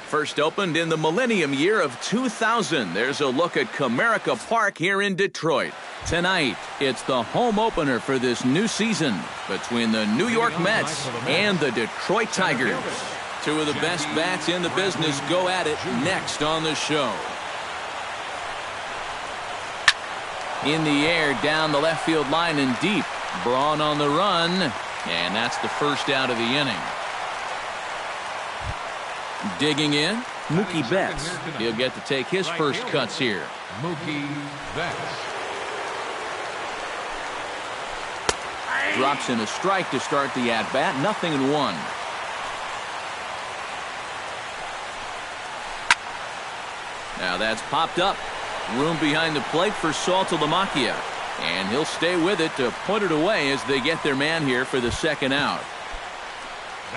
First opened in the millennium year of 2000. There's a look at Comerica Park here in Detroit. Tonight, it's the home opener for this new season between the New York Mets and the Detroit Tigers. Two of the best bats in the business go at it next on the show. In the air, down the left field line and deep. Braun on the run, and that's the first out of the inning. Digging in, Mookie Betts. He'll get to take his first cuts here. Mookie Betts. Drops in a strike to start the at-bat. 0-1. Now that's popped up. Room behind the plate for Saltalamacchia. And he'll stay with it to put it away as they get their man here for the second out.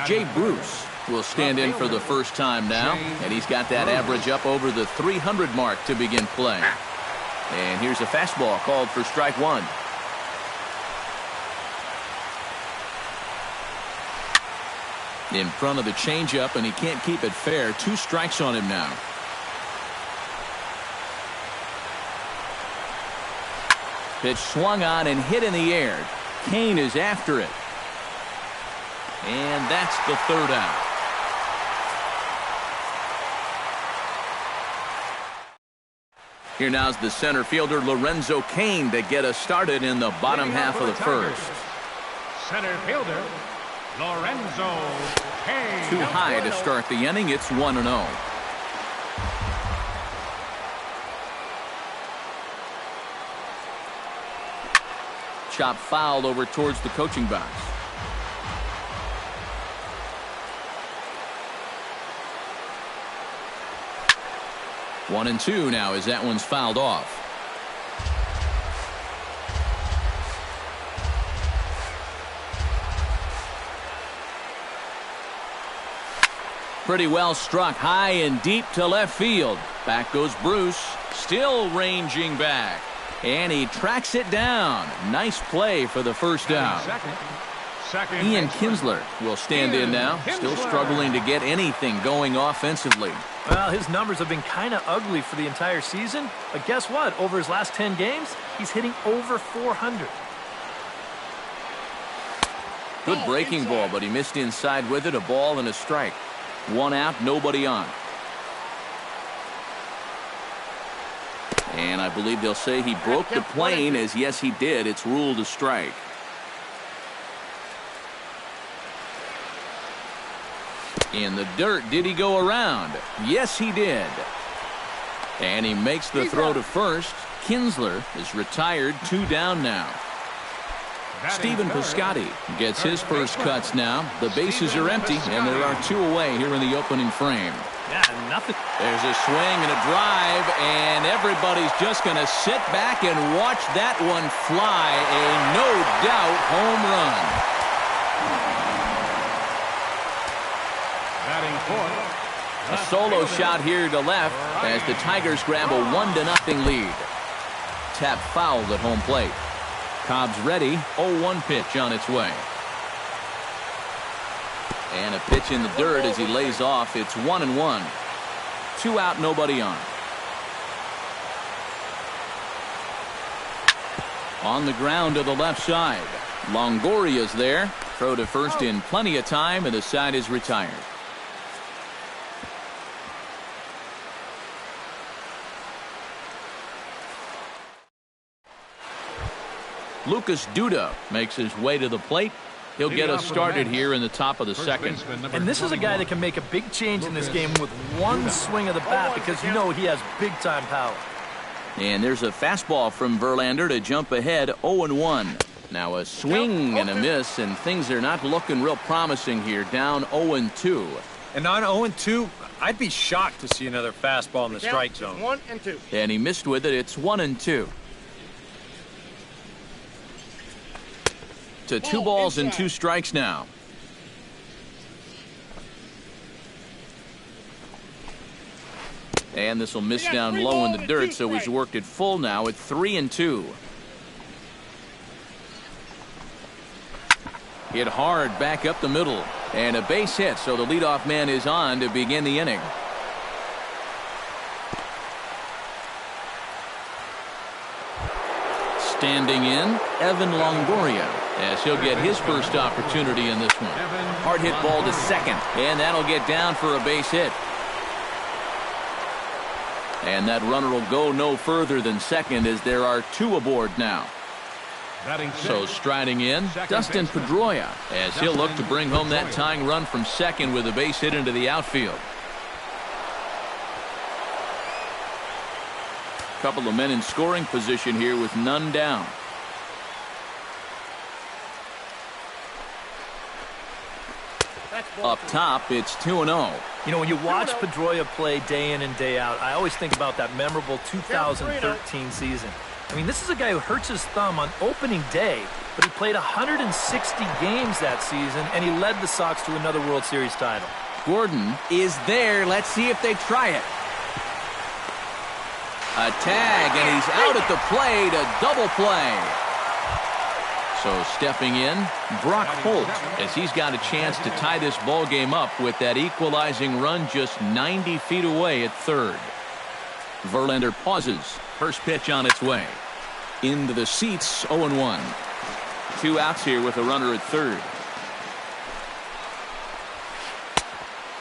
Jay Bruce will stand in for the first time now, and he's got that average up over the 300 mark to begin play. And here's a fastball called for strike one. In front of the changeup, and he can't keep it fair. 2 strikes on him now. Pitch swung on and hit in the air. Kane is after it. And that's the third out. Here now's the center fielder Lorenzo Cain to get us started in the bottom half of the first. Center fielder Lorenzo Cain. Too high to start the inning. It's 1-0. Chop fouled over towards the coaching box. One and two now as that one's fouled off. Pretty well struck high and deep to left field. Back goes Bruce, still ranging back. And he tracks it down. Nice play for the first out. Ian Kinsler will stand in now, still struggling to get anything going offensively. Well, his numbers have been kind of ugly for the entire season, but guess what? Over his last 10 games, he's hitting over 400. Good breaking ball, but he missed inside with it. A ball and a strike. 1 out, nobody on. And I believe they'll say he broke the plane, as yes he did. It's ruled a strike. In the dirt, did he go around? Yes, he did. And he makes the throw to first. Kinsler is retired, 2 down now. Stephen Piscotty gets his first cuts now. The bases are empty, and there are 2 away here in the opening frame. Yeah, nothing. There's a swing and a drive, and everybody's just going to sit back and watch that one fly. A no-doubt home run. A solo shot here to left as the Tigers grab a 1-0 lead. Tap fouled at home plate. Cobb's ready. 0-1 pitch on its way. And a pitch in the dirt as he lays off. It's 1-1. 2 out, nobody on. On the ground to the left side. Longoria's there. Throw to first in plenty of time, and the side is retired. Lucas Duda makes his way to the plate. He'll get us started here in the top of the second. And this is a guy that can make a big change in this game with one swing of the bat, because you know he has big-time power. And there's a fastball from Verlander to jump ahead. 0-1. Now a swing and a miss, and things are not looking real promising here. Down 0-2. And on 0-2, I'd be shocked to see another fastball in the strike zone. 1-2. And he missed with it. It's 1-2. To 2 balls and 2 strikes now. And this will miss down low in the dirt, so he's worked it full now at 3-2. Hit hard back up the middle. And a base hit, so the leadoff man is on to begin the inning. Standing in, Evan Longoria, as he'll get his first opportunity in this one. Hard hit ball to second, and that'll get down for a base hit. And that runner will go no further than second, as there are 2 aboard now. So striding in, Dustin Pedroia, as he'll look to bring home that tying run from second with a base hit into the outfield. Couple of men in scoring position here with none down. Up top, it's 2-0. You know, when you watch Pedroia play day in and day out, I always think about that memorable 2013 season. I mean, this is a guy who hurts his thumb on opening day, but he played 160 games that season, and he led the Sox to another World Series title. Gordon is there. Let's see if they try it. A tag, and he's out at the plate. A double play. So stepping in, Brock Holt, as he's got a chance to tie this ball game up with that equalizing run just 90 feet away at third. Verlander pauses. First pitch on its way. Into the seats, 0-1. 2 outs here with a runner at third.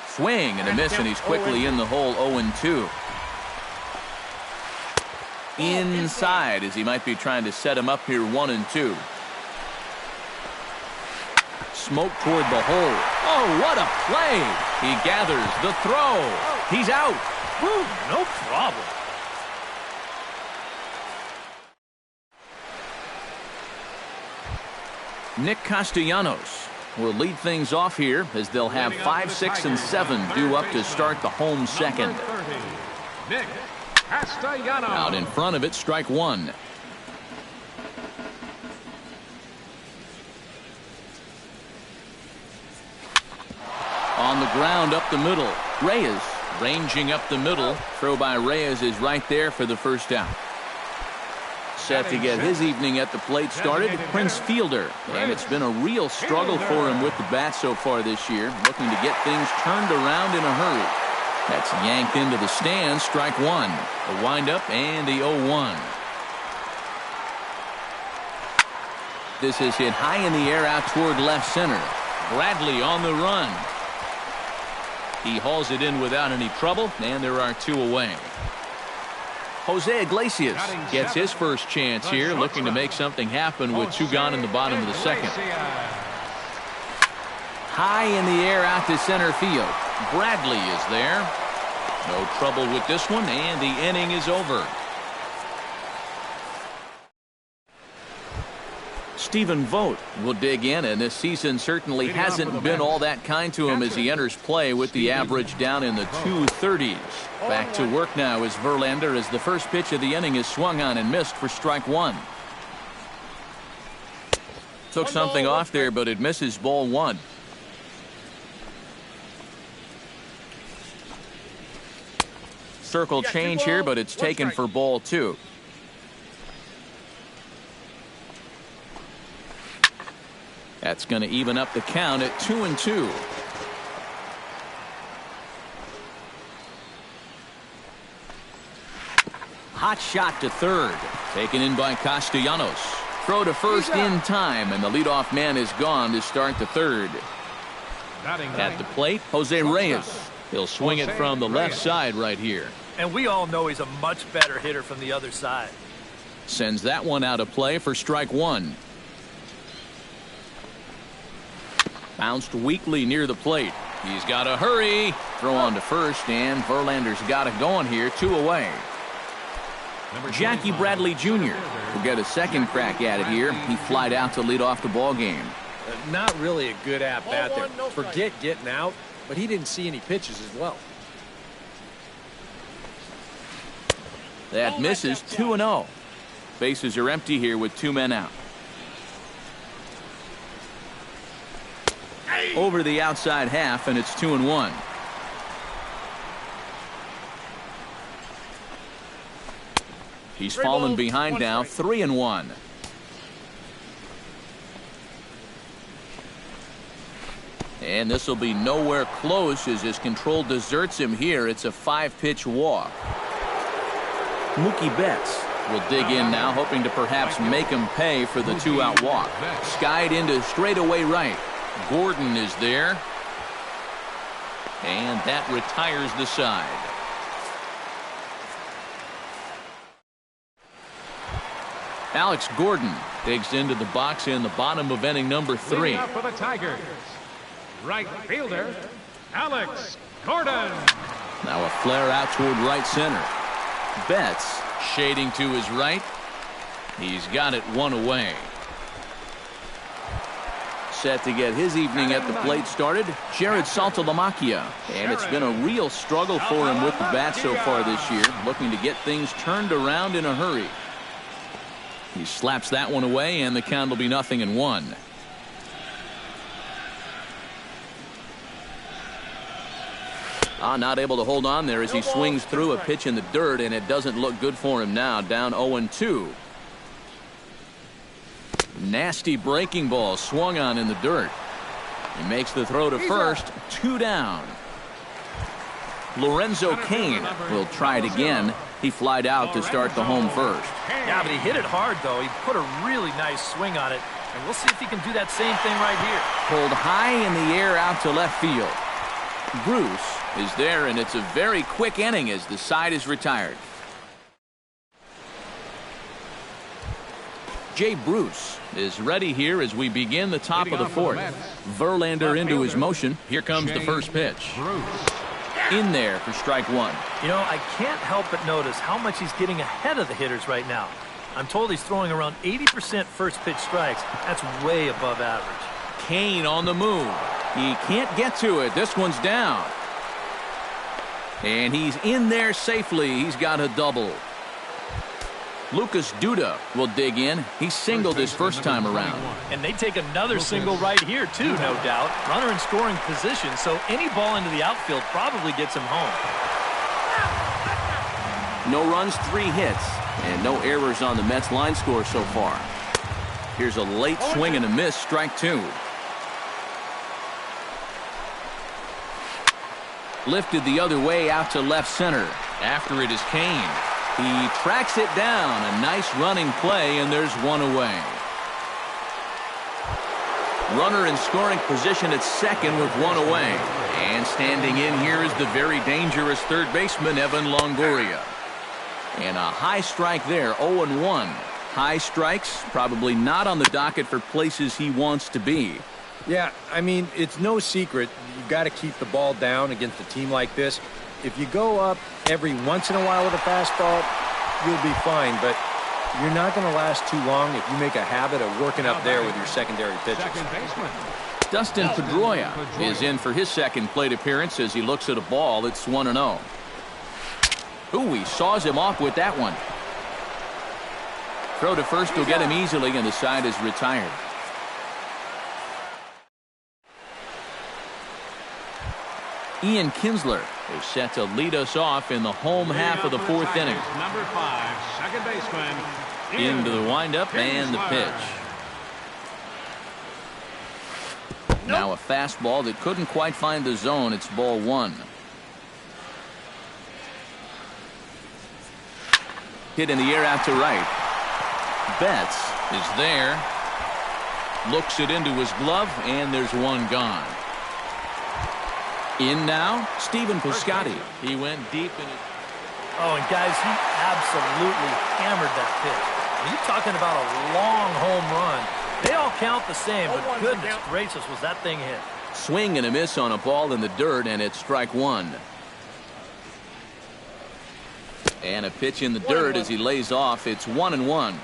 Swing and a miss, and he's quickly in the hole, 0-2. Inside, as he might be trying to set him up here, 1-2. Smoke toward the hole. Oh, what a play! He gathers the throw. He's out. Woo, no problem. Nick Castellanos will lead things off here, as they'll have 5, 6, and 7 due up to start the home second. Nick Castellanos. Out in front of it, strike 1. On the ground up the middle, Reyes ranging up the middle. Throw by Reyes is right there for the first out. Set to get his evening at the plate started, Prince Fielder. And it's been a real struggle for him with the bat so far this year, looking to get things turned around in a hurry. That's yanked into the stands, strike 1. The windup and the 0-1. This is hit high in the air out toward left center. Bradley on the run. He hauls it in without any trouble, and there are 2 away. Jose Iglesias gets his first chance here, looking to make something happen with 2 gone in the bottom of the second. High in the air out to center field. Bradley is there. No trouble with this one, and the inning is over. Stephen Vogt will dig in, and this season certainly hasn't been all that kind to him as he enters play with the average down in the 230s. Back to work now is Verlander, as the first pitch of the inning is swung on and missed for strike 1. Took something off there, but it misses, ball 1. Circle change here, but it's taken for ball 2. That's going to even up the count at 2-2. Hot shot to third. Taken in by Castellanos. Throw to first in time, and the leadoff man is gone to start the third. At the plate, Jose Reyes. He'll swing it from the left side right here. And we all know he's a much better hitter from the other side. Sends that one out of play for strike 1. Bounced weakly near the plate. He's got to hurry. Throw on to first, and Verlander's got it going here, 2 away. Jackie Bradley Jr. will get a second crack at it here. He flied out to lead off the ball game. Not really a good at-bat there. Forget getting out, but he didn't see any pitches as well. That misses 2-0. Bases are empty here with 2 men out. Over the outside half, and it's 2-1. He's fallen behind now, 3-1. And this will be nowhere close as his control deserts him here. It's a 5-pitch walk. Mookie Betts will dig in now, hoping to perhaps make him pay for the 2-out walk. Skied into straightaway right. Gordon is there. And that retires the side. Alex Gordon digs into the box in the bottom of inning number 3. For the Tigers, right fielder, Alex Gordon. Now a flare out toward right center. Betts shading to his right. He's got it 1 away. Set to get his evening at the plate started, Jared Saltalamacchia. And it's been a real struggle for him with the bat so far this year, looking to get things turned around in a hurry. He slaps that one away, and the count will be 0-1. Not able to hold on there as he swings through a pitch in the dirt, and it doesn't look good for him now. Down 0-2. Nasty breaking ball swung on in the dirt. He makes the throw to first. 2 down. Lorenzo Cain will try it again. He flied out to start the home first. Yeah, but he hit it hard, though. He put a really nice swing on it, and we'll see if he can do that same thing right here. Pulled high in the air out to left field. Bruce is there, and it's a very quick inning as the side is retired. Jay Bruce is ready here as we begin the top of the 4th. Verlander into his motion. Here comes the first pitch. In there for strike 1. You know, I can't help but notice how much he's getting ahead of the hitters right now. I'm told he's throwing around 80% first pitch strikes. That's way above average. Cain on the move. He can't get to it. This one's down. And he's in there safely. He's got a double. Lucas Duda will dig in. He singled his first time around. And they take another single right here, too, no doubt. Runner in scoring position, so any ball into the outfield probably gets him home. No runs, 3 hits, and no errors on the Mets line score so far. Here's a late swing and a miss, strike 2. Lifted the other way out to left center. After it is Cain. He tracks it down. A nice running play, and there's 1 away. Runner in scoring position at second with 1 away. And standing in here is the very dangerous third baseman, Evan Longoria. And a high strike there, 0-1. High strikes, probably not on the docket for places he wants to be. Yeah, I mean, it's no secret. You've got to keep the ball down against a team like this. If you go up every once in a while with a fastball, you'll be fine, but you're not going to last too long if you make a habit of working up there with your secondary pitches. Dustin Pedroia is in for his second plate appearance as he looks at a ball that's 1-0. Ooh, he saws him off with that one. Throw to first will get him easily, and the side is retired. Ian Kinsler is set to lead us off in the home half of the 4th inning. Number 5, second baseman. Into the windup and the pitch. Now a fastball that couldn't quite find the zone. It's ball 1. Hit in the air out to right. Betts is there. Looks it into his glove, and there's 1 gone. In now, Stephen Piscotty. He went deep in it. Oh, and guys, he absolutely hammered that pitch. You're talking about a long home run. They all count the same, but goodness gracious, was that thing hit. Swing and a miss on a ball in the dirt, and it's strike 1. And a pitch in the dirt as he lays off. It's 1-1.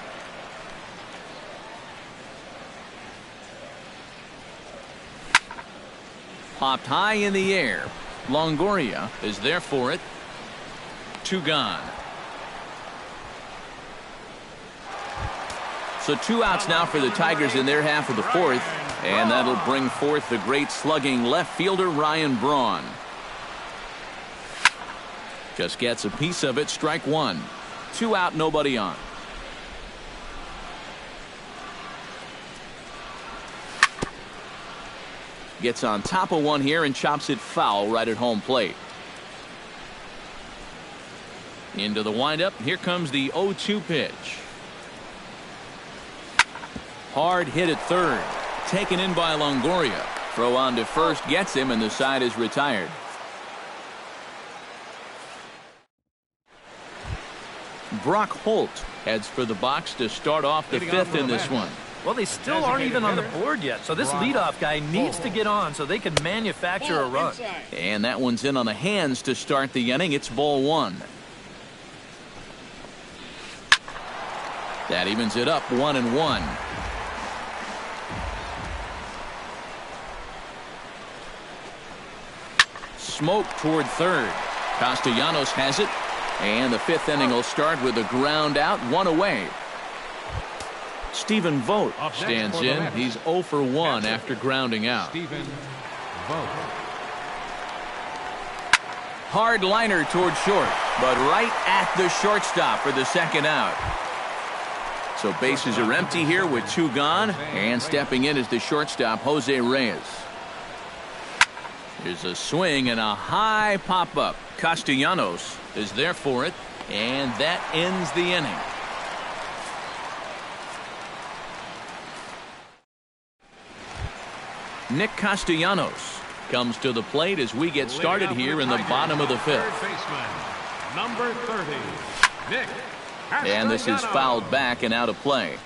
Popped high in the air. Longoria is there for it. 2 gone. So 2 outs now for the Tigers in their half of the fourth. And that'll bring forth the great slugging left fielder Ryan Braun. Just gets a piece of it. Strike one. 2 out, nobody on. Gets on top of one here and chops it foul right at home plate. Into the windup. Here comes the 0-2 pitch. Hard hit at third. Taken in by Longoria. Throw on to first gets him, and the side is retired. Brock Holt heads for the box to start off the fifth in this one. Well, they still aren't even on the board yet, so this leadoff guy needs to get on so they can manufacture a run. And that one's in on the hands to start the inning. It's ball one. That evens it up 1-1. Smoke toward third. Castellanos has it. And the fifth inning will start with a ground out, 1 away. Stephen Vogt stands in. He's 0 for 1 after grounding out. Stephen Vogt. Hard liner toward short, but right at the shortstop for the second out. So bases are empty here with 2 gone, and stepping in is the shortstop, Jose Reyes. There's a swing and a high pop-up. Castellanos is there for it, and that ends the inning. Nick Castellanos comes to the plate as we get started here in the bottom of the fifth. Third baseman, number 30, Nick Castellanos. And this is fouled back and out of play.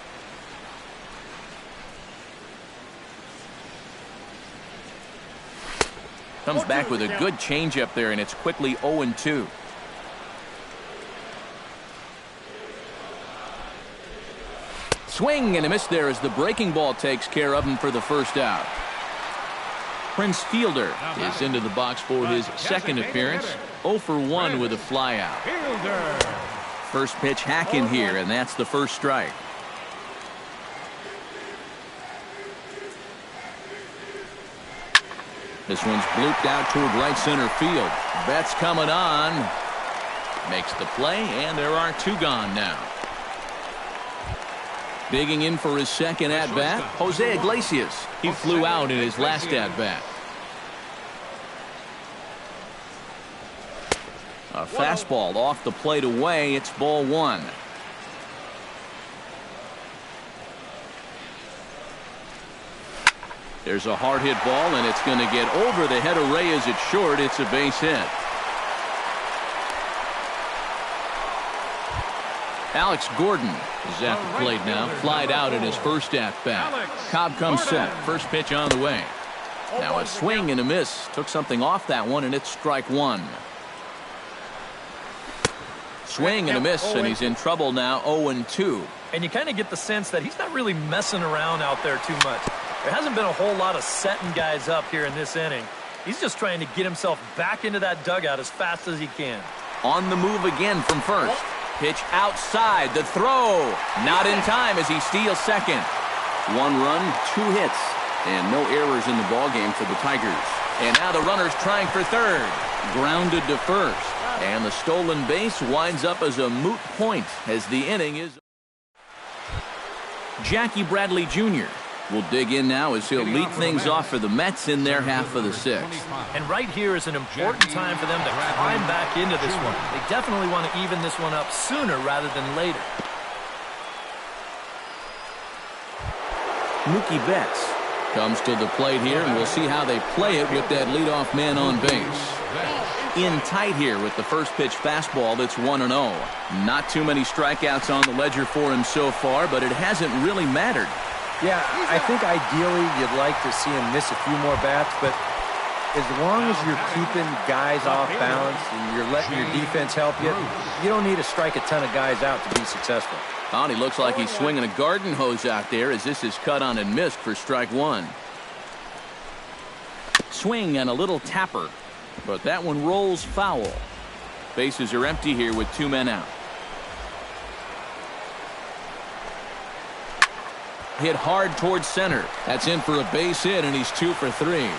Comes back with a good changeup there, and it's quickly 0-2. Swing and a miss there as the breaking ball takes care of him for the first out. Prince Fielder is into the box for his second appearance. 0 for 1 with a flyout. First pitch hack in here, and that's the first strike. This one's blooped out toward right center field. Betts coming on. Makes the play, and there are 2 gone now. Digging in for his second at-bat, Jose Iglesias. He flew out in his last at-bat. A fastball off the plate away. It's ball one. There's a hard hit ball, and it's going to get over the head of Reyes at short. It's a base hit. Alex Gordon is at the plate now. Flied out in his first at-bat. Cobb comes set. First pitch on the way. Now a swing and a miss. Took something off that one, and it's strike one. Swing and a miss, and he's in trouble now, 0-2. And you kind of get the sense that he's not really messing around out there too much. There hasn't been a whole lot of setting guys up here in this inning. He's just trying to get himself back into that dugout as fast as he can. On the move again from first. Pitch outside. The throw. Not in time as he steals second. 1 run, 2 hits, and no errors in the ballgame for the Tigers. And now the runner's trying for third. Grounded to first. And the stolen base winds up as a moot point as the inning is. Jackie Bradley Jr. will dig in now as he'll lead things off for the Mets in their half of the sixth. And right here is an important time for them to climb back into this one. They definitely want to even this one up sooner rather than later. Mookie Betts comes to the plate here, and we'll see how they play it with that leadoff man on base. In tight here with the first pitch fastball that's 1-0. Not too many strikeouts on the ledger for him so far, but it hasn't really mattered. Yeah, I think ideally you'd like to see him miss a few more bats, but as long as you're keeping guys off balance and you're letting your defense help you, you don't need to strike a ton of guys out to be successful. Oh, and he looks like he's swinging a garden hose out there as this is cut on and missed for strike one. Swing and a little tapper, but that one rolls foul. Bases are empty here with 2 men out. hit hard towards center. That's in for a base hit, and he's 2 for 3.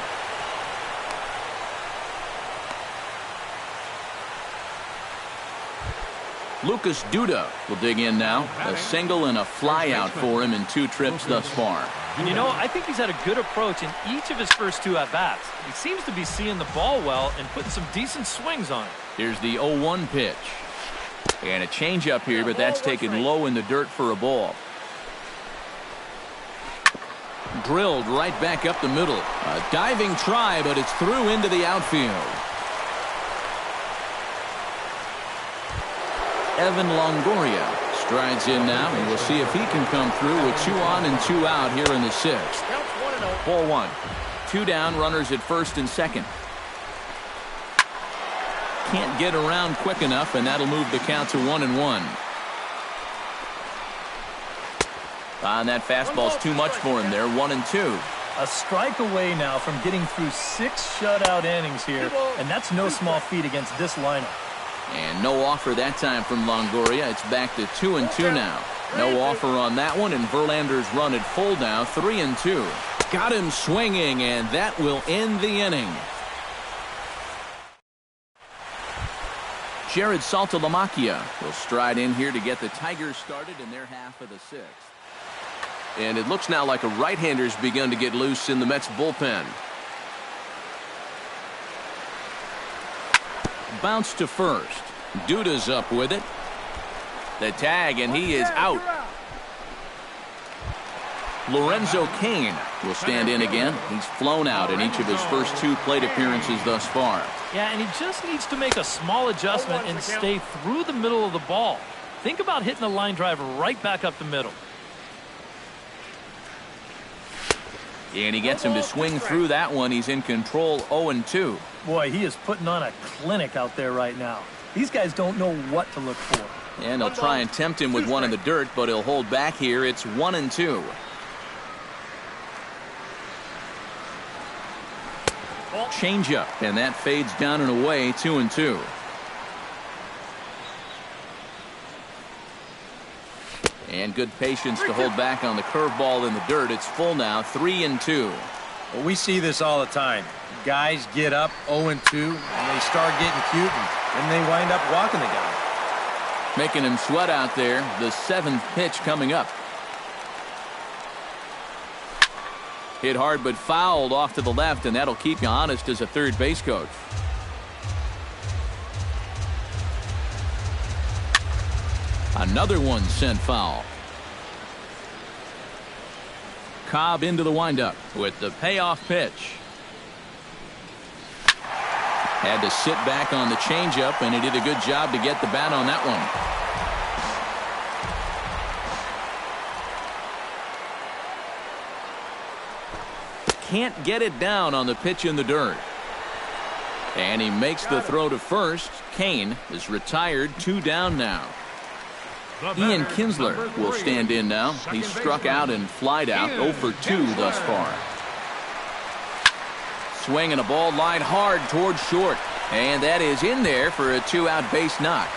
Lucas Duda will dig in now. A single and a fly out for him in 2 trips thus far. And you know, I think he's had a good approach in each of his first 2 at-bats. He seems to be seeing the ball well and putting some decent swings on it. Here's the 0-1 pitch. And a changeup here, but that's taken low in the dirt for a ball. Drilled right back up the middle. A diving try, but it's through into the outfield. Evan Longoria strides in now, and we'll see if he can come through with 2 on and 2 out here in the 6th. Ball 1. 2 down, runners at first and second. Can't get around quick enough, and that'll move the count to 1-1. And that fastball's too much for him there. 1-2. A strike away now from getting through 6 shutout innings here, and that's no small feat against this lineup. And no offer that time from Longoria. It's back to 2-2 now. No offer on that one, and Verlander's run at full now. 3-2. Got him swinging, and that will end the inning. Jared Saltalamacchia will stride in here to get the Tigers started in their half of the 6th. And it looks now like a right-hander's begun to get loose in the Mets bullpen. Bounce to first. Duda's up with it. The tag, and he is out. Lorenzo Cain will stand in again. He's flown out in each of his first 2 plate appearances thus far. Yeah, and he just needs to make a small adjustment and stay through the middle of the ball. Think about hitting a line drive right back up the middle. And he gets him to swing through that one. He's in control. 0-2. Boy, he is putting on a clinic out there right now. These guys don't know what to look for. And they'll try and tempt him with one in the dirt, but he'll hold back here. It's 1-2. Changeup, and that fades down and away. 2-2. And good patience to hold back on the curveball in the dirt. It's full now. 3-2. Well, we see this all the time. Guys get up 0-2, and they start getting cute, and they wind up walking the guy. Making him sweat out there. The 7th pitch coming up. Hit hard but fouled off to the left, and that'll keep you honest as a third base coach. Another one sent foul. Cobb into the windup with the payoff pitch. Had to sit back on the changeup, and he did a good job to get the bat on that one. Can't get it down on the pitch in the dirt. And he makes the throw to first. Cain is retired. 2 down now. Ian Kinsler will stand in now. He's struck out and flied out. 0 for 2 thus far. Swinging a ball line hard towards short. And that is in there for a 2-out base knock.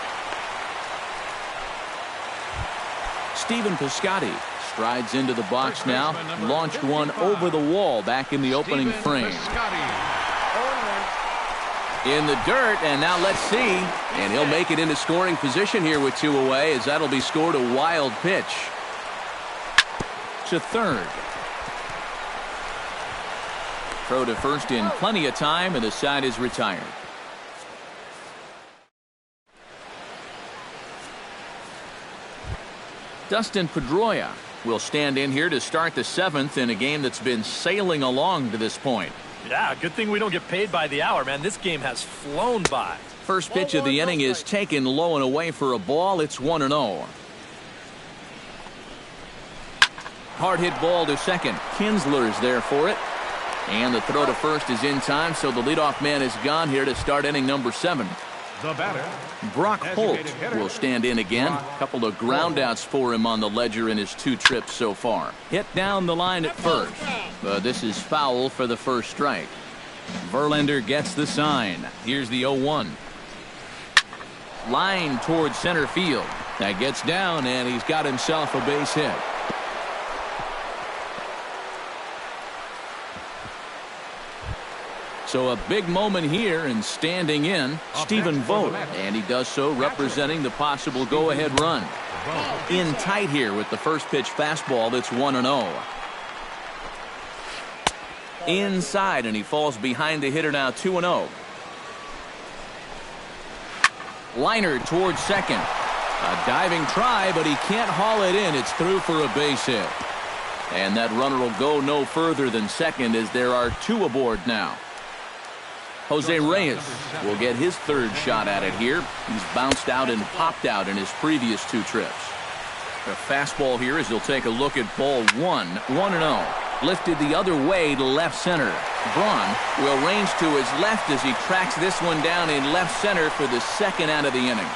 Steven Piscotty strides into the box now. Launched one over the wall back in the opening frame. In the dirt, and now let's see. And he'll make it into scoring position here with 2 away, as that'll be scored. A wild pitch to third. Throw to first in plenty of time, and the side is retired. Dustin Pedroia will stand in here to start the 7th in a game that's been sailing along to this point. Yeah, good thing we don't get paid by the hour, man. This game has flown by. First pitch of the inning is taken low and away for a ball. It's 1-0. Hard hit ball to second. Kinsler's there for it. And the throw to first is in time, so the leadoff man is gone here to start inning number 7. The batter, Brock Holt will stand in again. A couple of groundouts for him on the ledger in his 2 trips so far. Hit down the line at first. But this is foul for the first strike. Verlander gets the sign. Here's the 0-1. Line towards center field. That gets down, and he's got himself a base hit. So a big moment here, and standing in, Stephen Vogt, and he does so representing the possible go-ahead run. In tight here with the first pitch fastball that's 1-0. Inside, and he falls behind the hitter now 2-0. Liner towards second. A diving try, but he can't haul it in. It's through for a base hit. And that runner will go no further than second as there are two aboard now. Jose Reyes will get his third shot at it here. He's bounced out and popped out in his previous two trips. The fastball here as he'll take a look at ball 1-0. Lifted the other way to left center. Braun will range to his left as he tracks this one down in left center for the second out of the inning.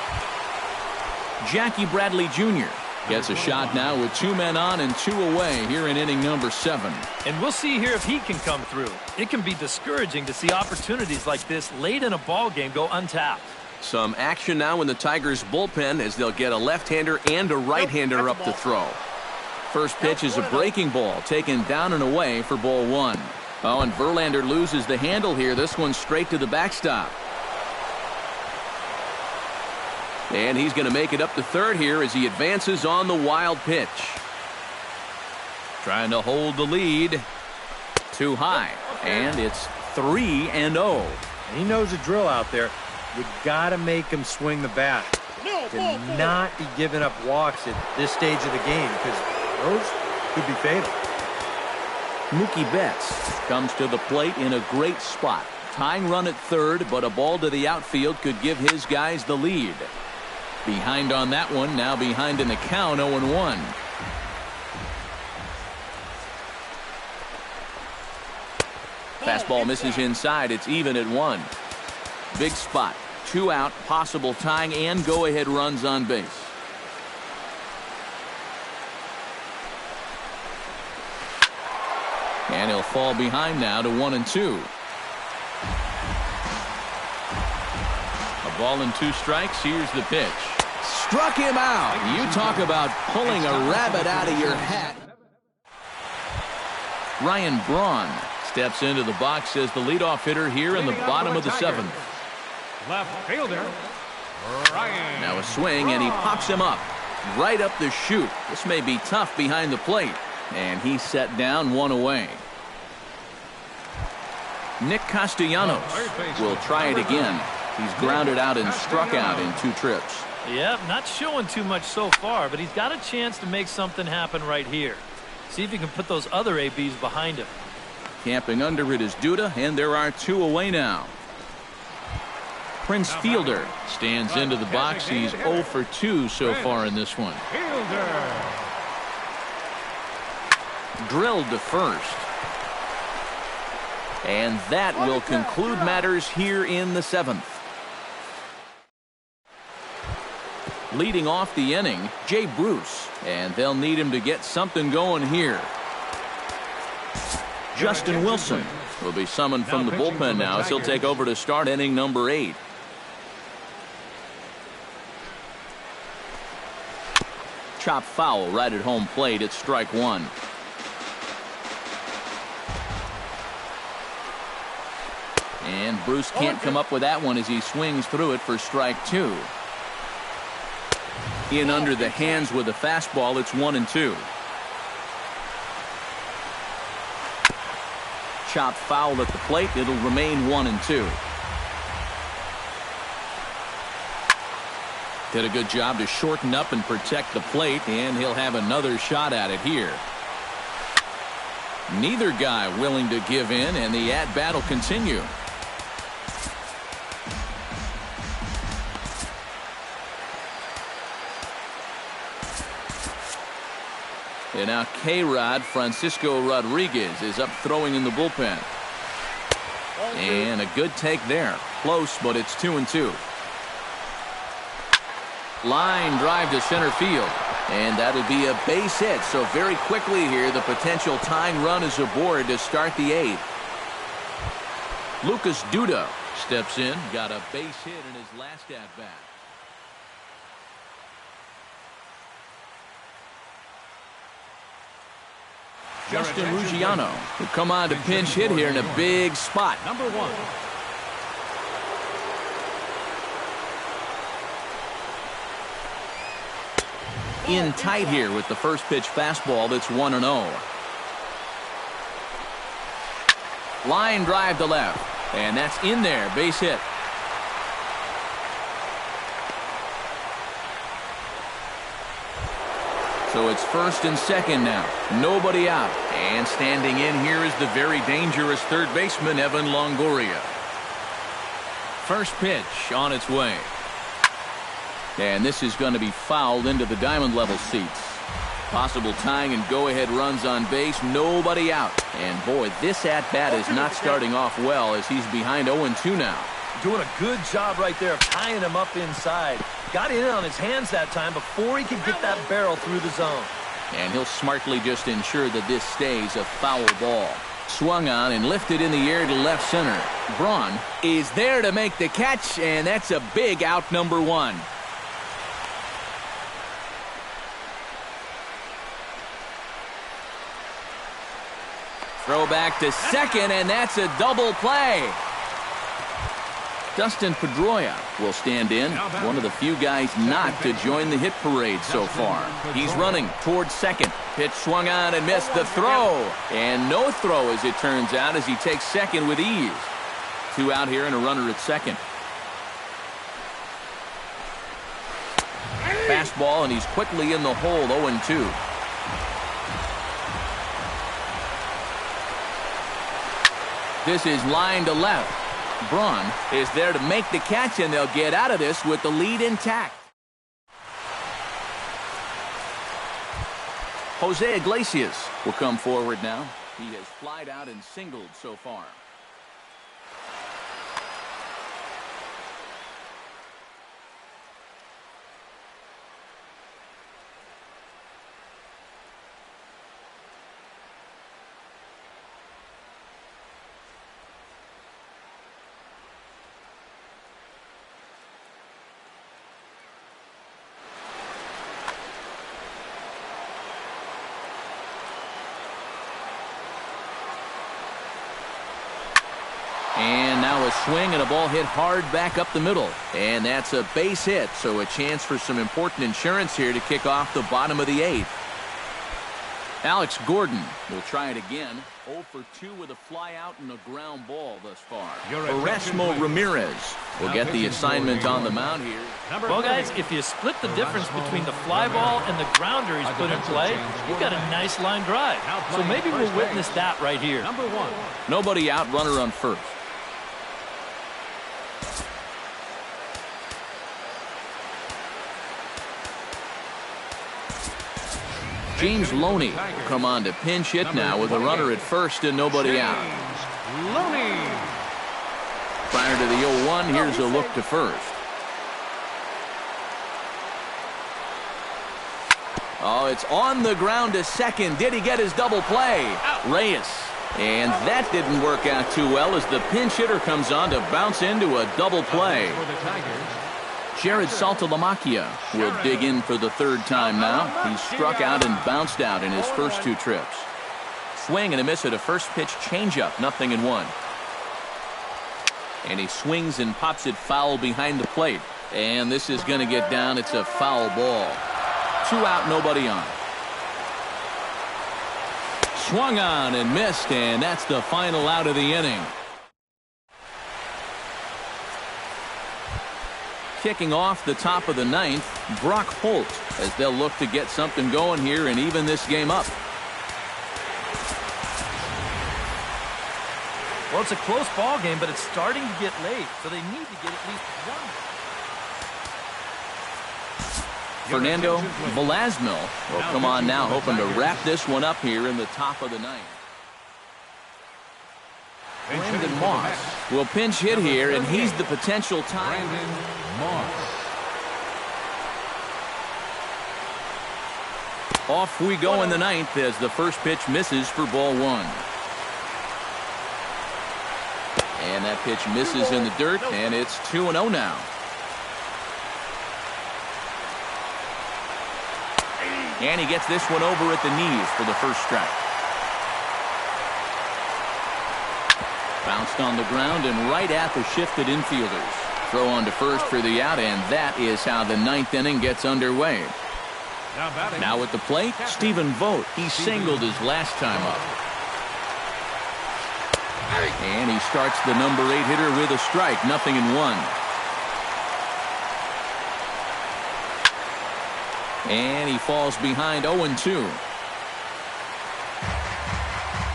Jackie Bradley Jr. gets a shot now with 2 men on and 2 away here in inning number 7. And we'll see here if he can come through. It can be discouraging to see opportunities like this late in a ball game go untapped. Some action now in the Tigers bullpen as they'll get a left-hander and a right-hander up to throw. First pitch is a breaking ball taken down and away for ball 1. Oh, and Verlander loses the handle here. This one straight to the backstop. And he's going to make it up to third here as he advances on the wild pitch. Trying to hold the lead. Too high. And it's 3-0. And he knows the drill out there. You got to make him swing the bat. To not be giving up walks at this stage of the game, because those could be fatal. Mookie Betts comes to the plate in a great spot. Tying run at third, but a ball to the outfield could give his guys the lead. Behind on that one, now behind in the count, 0-1. Fastball misses inside. It's even at 1. Big spot. 2 out, possible tying and go-ahead runs on base. And he'll fall behind now to 1-2. A ball and 2 strikes. Here's the pitch. Struck him out. You talk about pulling a rabbit out of your hat. Ryan Braun steps into the box as the leadoff hitter here in the bottom of the 7th. Left fielder, Ryan. Now a swing, and he pops him up. Right up the chute. This may be tough behind the plate. And he's set down 1 away. Nick Castellanos will try it again. He's grounded out and struck out in 2 trips. Yep, not showing too much so far, but he's got a chance to make something happen right here. See if he can put those other ABs behind him. Camping under it is Duda, and there are 2 away now. Prince Fielder stands into the box. He's 0 for 2 so far in this one. Drilled to first. And that will conclude matters here in the 7th. Leading off the inning, Jay Bruce, and they'll need him to get something going here. Justin Wilson will be summoned from the bullpen now as he'll take over to start inning number 8. Chop foul right at home plate at strike 1. And Bruce can't come up with that one as he swings through it for strike 2. In under the hands with a fastball, it's 1-2. Chop foul at the plate. It'll remain 1-2. Did a good job to shorten up and protect the plate, and he'll have another shot at it here. Neither guy willing to give in, and the at-bat will continue. And now K-Rod Francisco Rodriguez is up throwing in the bullpen. And a good take there. Close, but it's 2-2. Line drive to center field. And that'll be a base hit. So very quickly here, the potential tying run is aboard to start the 8th. Lucas Duda steps in. Got a base hit in his last at-bat. Justin Ruggiano will come on to pinch hit here in a big spot. Number 1. In tight here with the first pitch fastball that's 1-0. Line drive to left, and that's in there, base hit. So it's first and second now, nobody out, and standing in here is the very dangerous third baseman Evan Longoria. First pitch on its way. And this is going to be fouled into the diamond level seats. Possible tying and go-ahead runs on base, nobody out. And boy, this at-bat is not starting off well as he's behind 0-2 now. Doing a good job right there of tying him up inside. Got in on his hands that time before he could get that barrel through the zone. And he'll smartly just ensure that this stays a foul ball. Swung on and lifted in the air to left center. Braun is there to make the catch, and that's a big out, number 1. Throw back to second, and that's a double play. Dustin Pedroia will stand in, one of the few guys not to join the hit parade so far. He's running towards second. Pitch swung on and missed the throw. And no throw, as it turns out, as he takes second with ease. 2 out here and a runner at second. Fastball, and he's quickly in the hole, 0-2. This is line to left. Braun is there to make the catch, and they'll get out of this with the lead intact. Jose Iglesias will come forward now. He has flied out and singled so far. And now a swing and a ball hit hard back up the middle. And that's a base hit, so a chance for some important insurance here to kick off the bottom of the 8th. Alex Gordon will try it again. 0 for 2 with a fly out and a ground ball thus far. Erasmo Ramirez will get the assignment on the mound here. Well, guys, if you split the difference between the fly ball and the grounder he's put in play, you've got a nice line drive. So maybe we'll witness that right here. Number 1. Nobody out, runner on first. James Loney will come on to pinch hit now with a runner at first and nobody out. Loney. Prior to the 0-1, here's a look to first. Oh, it's on the ground to second. Did he get his double play? Reyes. And that didn't work out too well as the pinch hitter comes on to bounce into a double play. For the Tigers. Jared Saltalamacchia will dig in for the 3rd time now. He struck out and bounced out in his first 2 trips. Swing and a miss at a first pitch changeup, 0-1. And he swings and pops it foul behind the plate. And this is going to get down. It's a foul ball. 2 out, nobody on. Swung on and missed, and that's the final out of the inning. Kicking off the top of the 9th, Brock Holt, as they'll look to get something going here and even this game up. Well, it's a close ball game, but it's starting to get late, so they need to get at least one. Fernando Velasmil will come on now, hoping to wrap this one up here in the top of the 9th. Brandon Moss will pinch hit here, and he's the potential tie. Brandon Moss. Off we go in the 9th as the first pitch misses for ball 1. And that pitch misses in the dirt, and it's 2-0 now. And he gets this one over at the knees for the first strike. Bounced on the ground and right at the shifted infielders. Throw on to first for the out, and that is how the ninth inning gets underway. Now at the plate, Stephen Vogt. He singled his last time up. And he starts the number 8 hitter with a strike, 0-1. And he falls behind 0-2.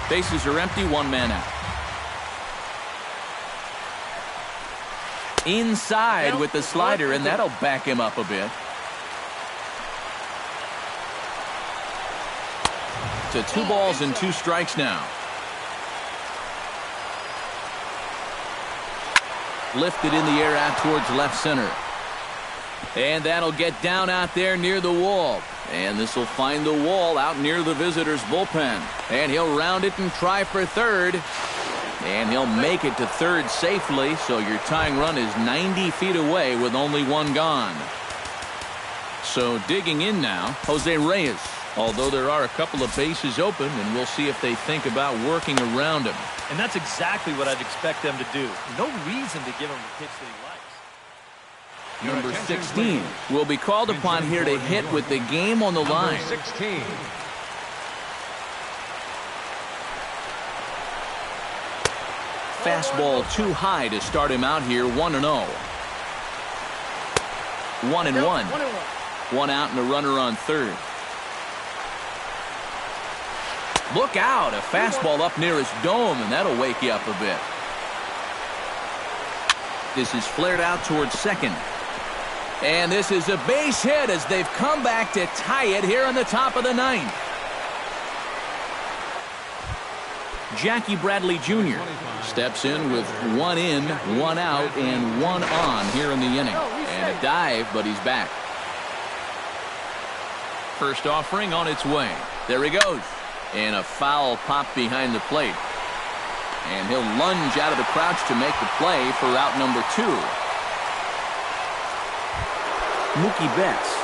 Bases are empty, 1 man out. Inside with the slider, and that'll back him up a bit. To 2 balls and 2 strikes now. Lifted in the air out towards left center. And that'll get down out there near the wall. And this will find the wall out near the visitors' bullpen. And he'll round it and try for third. And he'll make it to third safely, so your tying run is 90 feet away with only 1 gone. So digging in now, Jose Reyes. Although there are a couple of bases open, and we'll see if they think about working around him. And that's exactly what I'd expect them to do. No reason to give him the pitch that he likes. Number 16 will be called upon here to hit with the game on the line. 16. Fastball too high to start him out here, 1-0. 1-1. 1 out and a runner on third. Look out, a fastball up near his dome, and that'll wake you up a bit. This is flared out towards second. And this is a base hit as they've come back to tie it here in the top of the 9th. Jackie Bradley Jr. steps in with 1 in, 1 out, and 1 on here in the inning. And a dive, but he's back. First offering on its way. There he goes. And a foul pop behind the plate. And he'll lunge out of the crouch to make the play for out number 2. Mookie Betts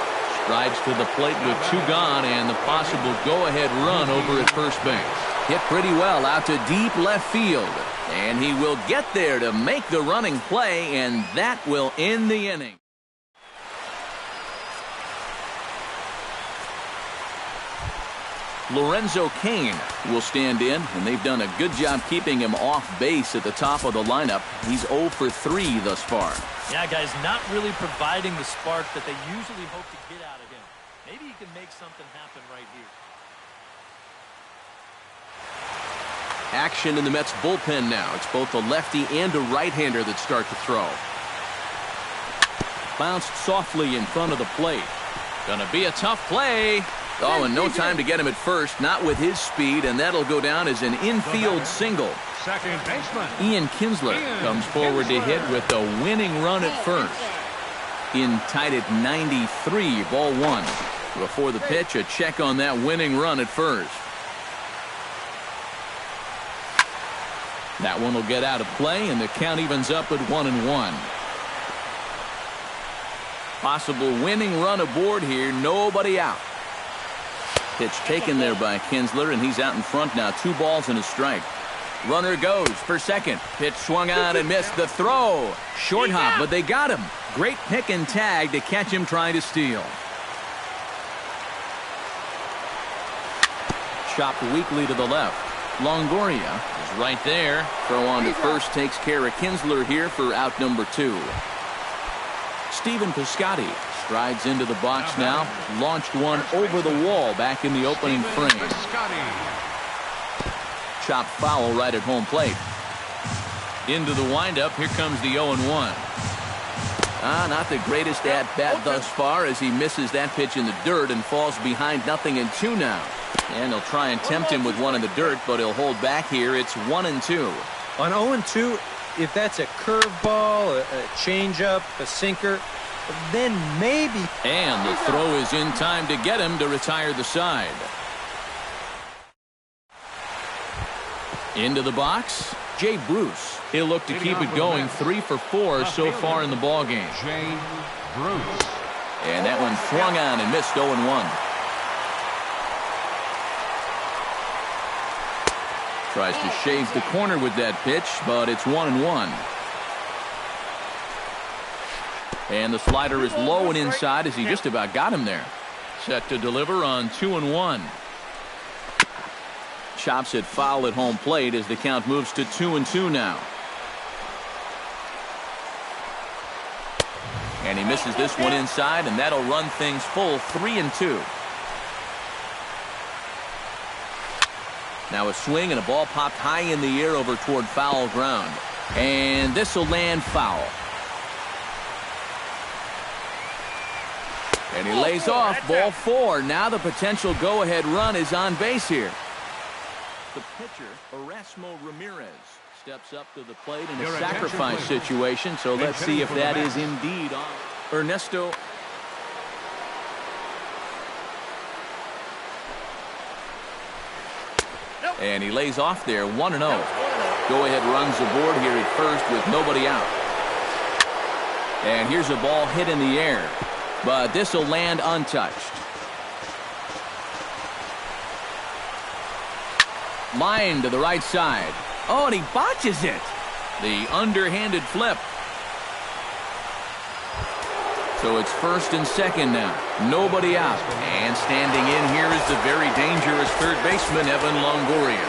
strides to the plate with 2 gone and the possible go-ahead run over at first base. Hit pretty well out to deep left field. And he will get there to make the running play, and that will end the inning. Lorenzo Cain will stand in, and they've done a good job keeping him off base at the top of the lineup. He's 0 for 3 thus far. Yeah, guys, not really providing the spark that they usually hope to get out of him. Maybe he can make something happen right here. Action in the Mets bullpen now. It's both a lefty and a right-hander that start to throw. Bounced softly in front of the plate. Gonna be a tough play. Oh, and no time to get him at first, not with his speed, and that'll go down as an infield single. Second baseman Ian Kinsler comes forward to hit with the winning run at first. In tied at 93, ball 1. Before the pitch, a check on that winning run at first. That one will get out of play, and the count evens up at 1-1. Possible winning run aboard here, nobody out. Pitch taken there by Kinsler, and he's out in front now. 2 balls and a strike. Runner goes for second. Pitch swung on and missed. The throw. Short hop, but they got him. Great pick and tag to catch him trying to steal. Chopped weakly to the left. Longoria is right there. Throw on to first takes care of Kinsler here for out number 2. Stephen Piscotty strides into the box now. Launched one over the wall back in the opening frame. Chopped foul right at home plate. Into the windup. Here comes the 0-1. Not the greatest at-bat thus far as he misses that pitch in the dirt and falls behind 0-2 now. And they'll try and tempt him with one in the dirt, but he'll hold back here. It's 1-2. On 0-2, if that's a curveball, a changeup, a sinker, then maybe. And the throw is in time to get him to retire the side. Into the box, Jay Bruce. He'll look to keep it going. 3 for 4 so far in the ballgame. Jay Bruce. And that one swung on and missed 0-1. Tries to shave the corner with that pitch, but it's 1-1. And the slider is low and inside as he just about got him there. Set to deliver on 2-1. Chops it foul at home plate as the count moves to 2-2 now. And he misses this one inside, and that'll run things full 3-2. Now a swing and a ball popped high in the air over toward foul ground. And this will land foul. And he lays off ball 4. Now the potential go-ahead run is on base here. The pitcher, Erasmo Ramirez, steps up to the plate in a sacrifice situation. So let's see if that is indeed on. Ernesto. And he lays off there, 1-0. Go-ahead runs aboard here at first with nobody out. And here's a ball hit in the air, but this will land untouched. Line to the right side. Oh, and he botches it. The underhanded flip. So it's first and second now. Nobody out. And standing in here is the very dangerous third baseman, Evan Longoria.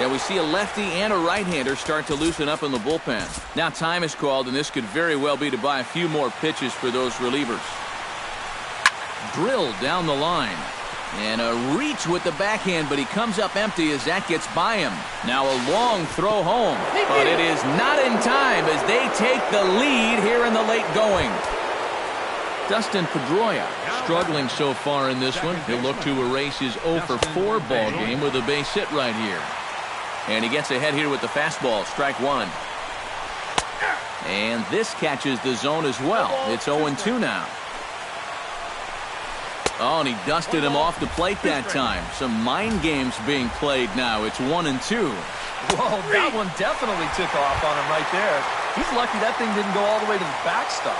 Yeah, we see a lefty and a right-hander start to loosen up in the bullpen. Now time is called, and this could very well be to buy a few more pitches for those relievers. Drilled down the line. And a reach with the backhand, but he comes up empty as that gets by him. Now a long throw home, but it is not in time as they take the lead here in the late going. Dustin Pedroia struggling so far in this one. He'll look to erase his 0-for-4 ball game with a base hit right here. And he gets ahead here with the fastball, strike 1. And this catches the zone as well. It's 0-2 now. Oh, and he dusted him off the plate that time. Some mind games being played now. It's 1-2. Whoa, that one definitely took off on him right there. He's lucky that thing didn't go all the way to the backstop.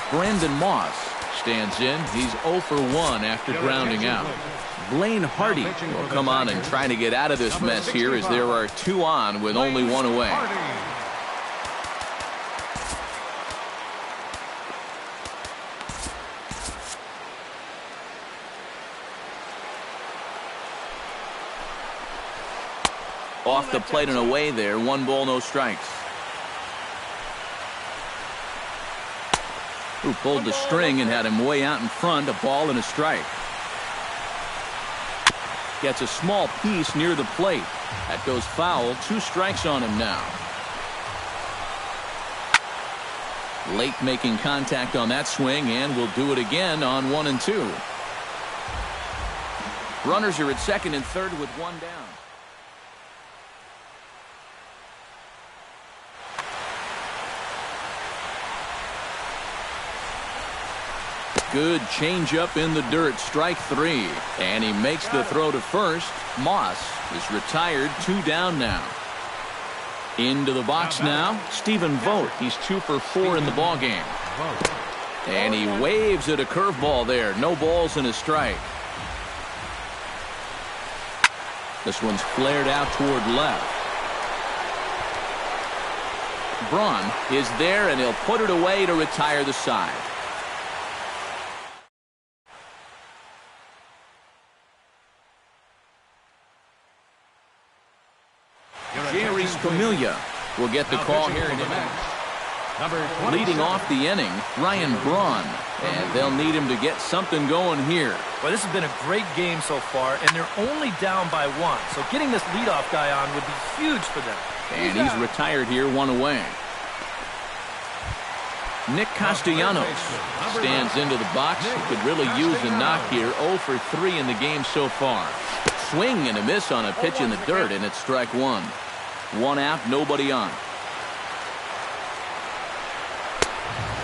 Brandon Moss stands in. He's 0-for-1 after grounding out. Blaine Hardy will come on and try to get out of this mess here as there are 2 on with only 1 away. Off the plate and away there. 1 ball, no strikes. Who pulled the string and had him way out in front. A ball and a strike. Gets a small piece near the plate. That goes foul. 2 strikes on him now. Late making contact on that swing, and will do it again on 1-2. Runners are at second and third with 1 down. Good changeup in the dirt, strike 3. And he makes the throw to first. Moss is retired, 2 down now. Into the box now, Stephen Vogt. He's 2-for-4 in the ballgame. And he waves at a curveball there. No balls and a strike. This one's flared out toward left. Braun is there, and he'll put it away to retire the side. Jerry Familia will get the call here in inning. Leading off the inning, Ryan Braun. And they'll need him to get something going here. Well, this has been a great game so far, and they're only down by 1. So getting this leadoff guy on would be huge for them. And he's retired here, 1 away. Nick Castellanos stands into the box. He could really use a knock here. 0-for-3 in the game so far. Swing and a miss on a pitch in the dirt, and it's strike 1. 1 out, nobody on.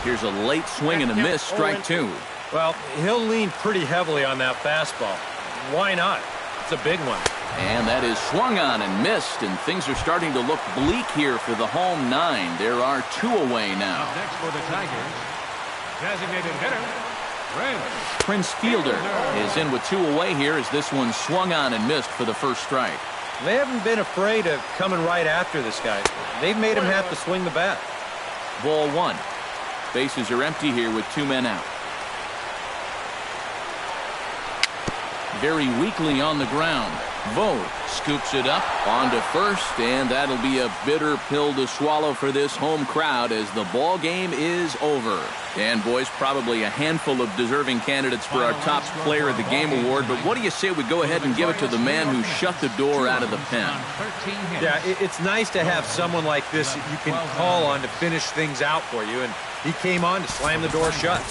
Here's a late swing and a miss, strike 2. Well, he'll lean pretty heavily on that fastball. Why not? It's a big one. And that is swung on and missed, and things are starting to look bleak here for the home 9. There are 2 away now. Up next for the Tigers, designated hitter, Red. Prince Fielder is in with 2 away here as this one swung on and missed for the first strike. They haven't been afraid of coming right after this guy. They've made him have to swing the bat. Ball 1. Bases are empty here with 2 men out. Very weakly on the ground. Vogt scoops it up onto first, and that'll be a bitter pill to swallow for this home crowd as the ball game is over. And boys, probably a handful of deserving candidates for our top player of the game award, but what do you say we go ahead and give it to the man who shut the door out of the pen? Yeah, it's nice to have someone like this that you can call on to finish things out for you, and he came on to slam the door shut.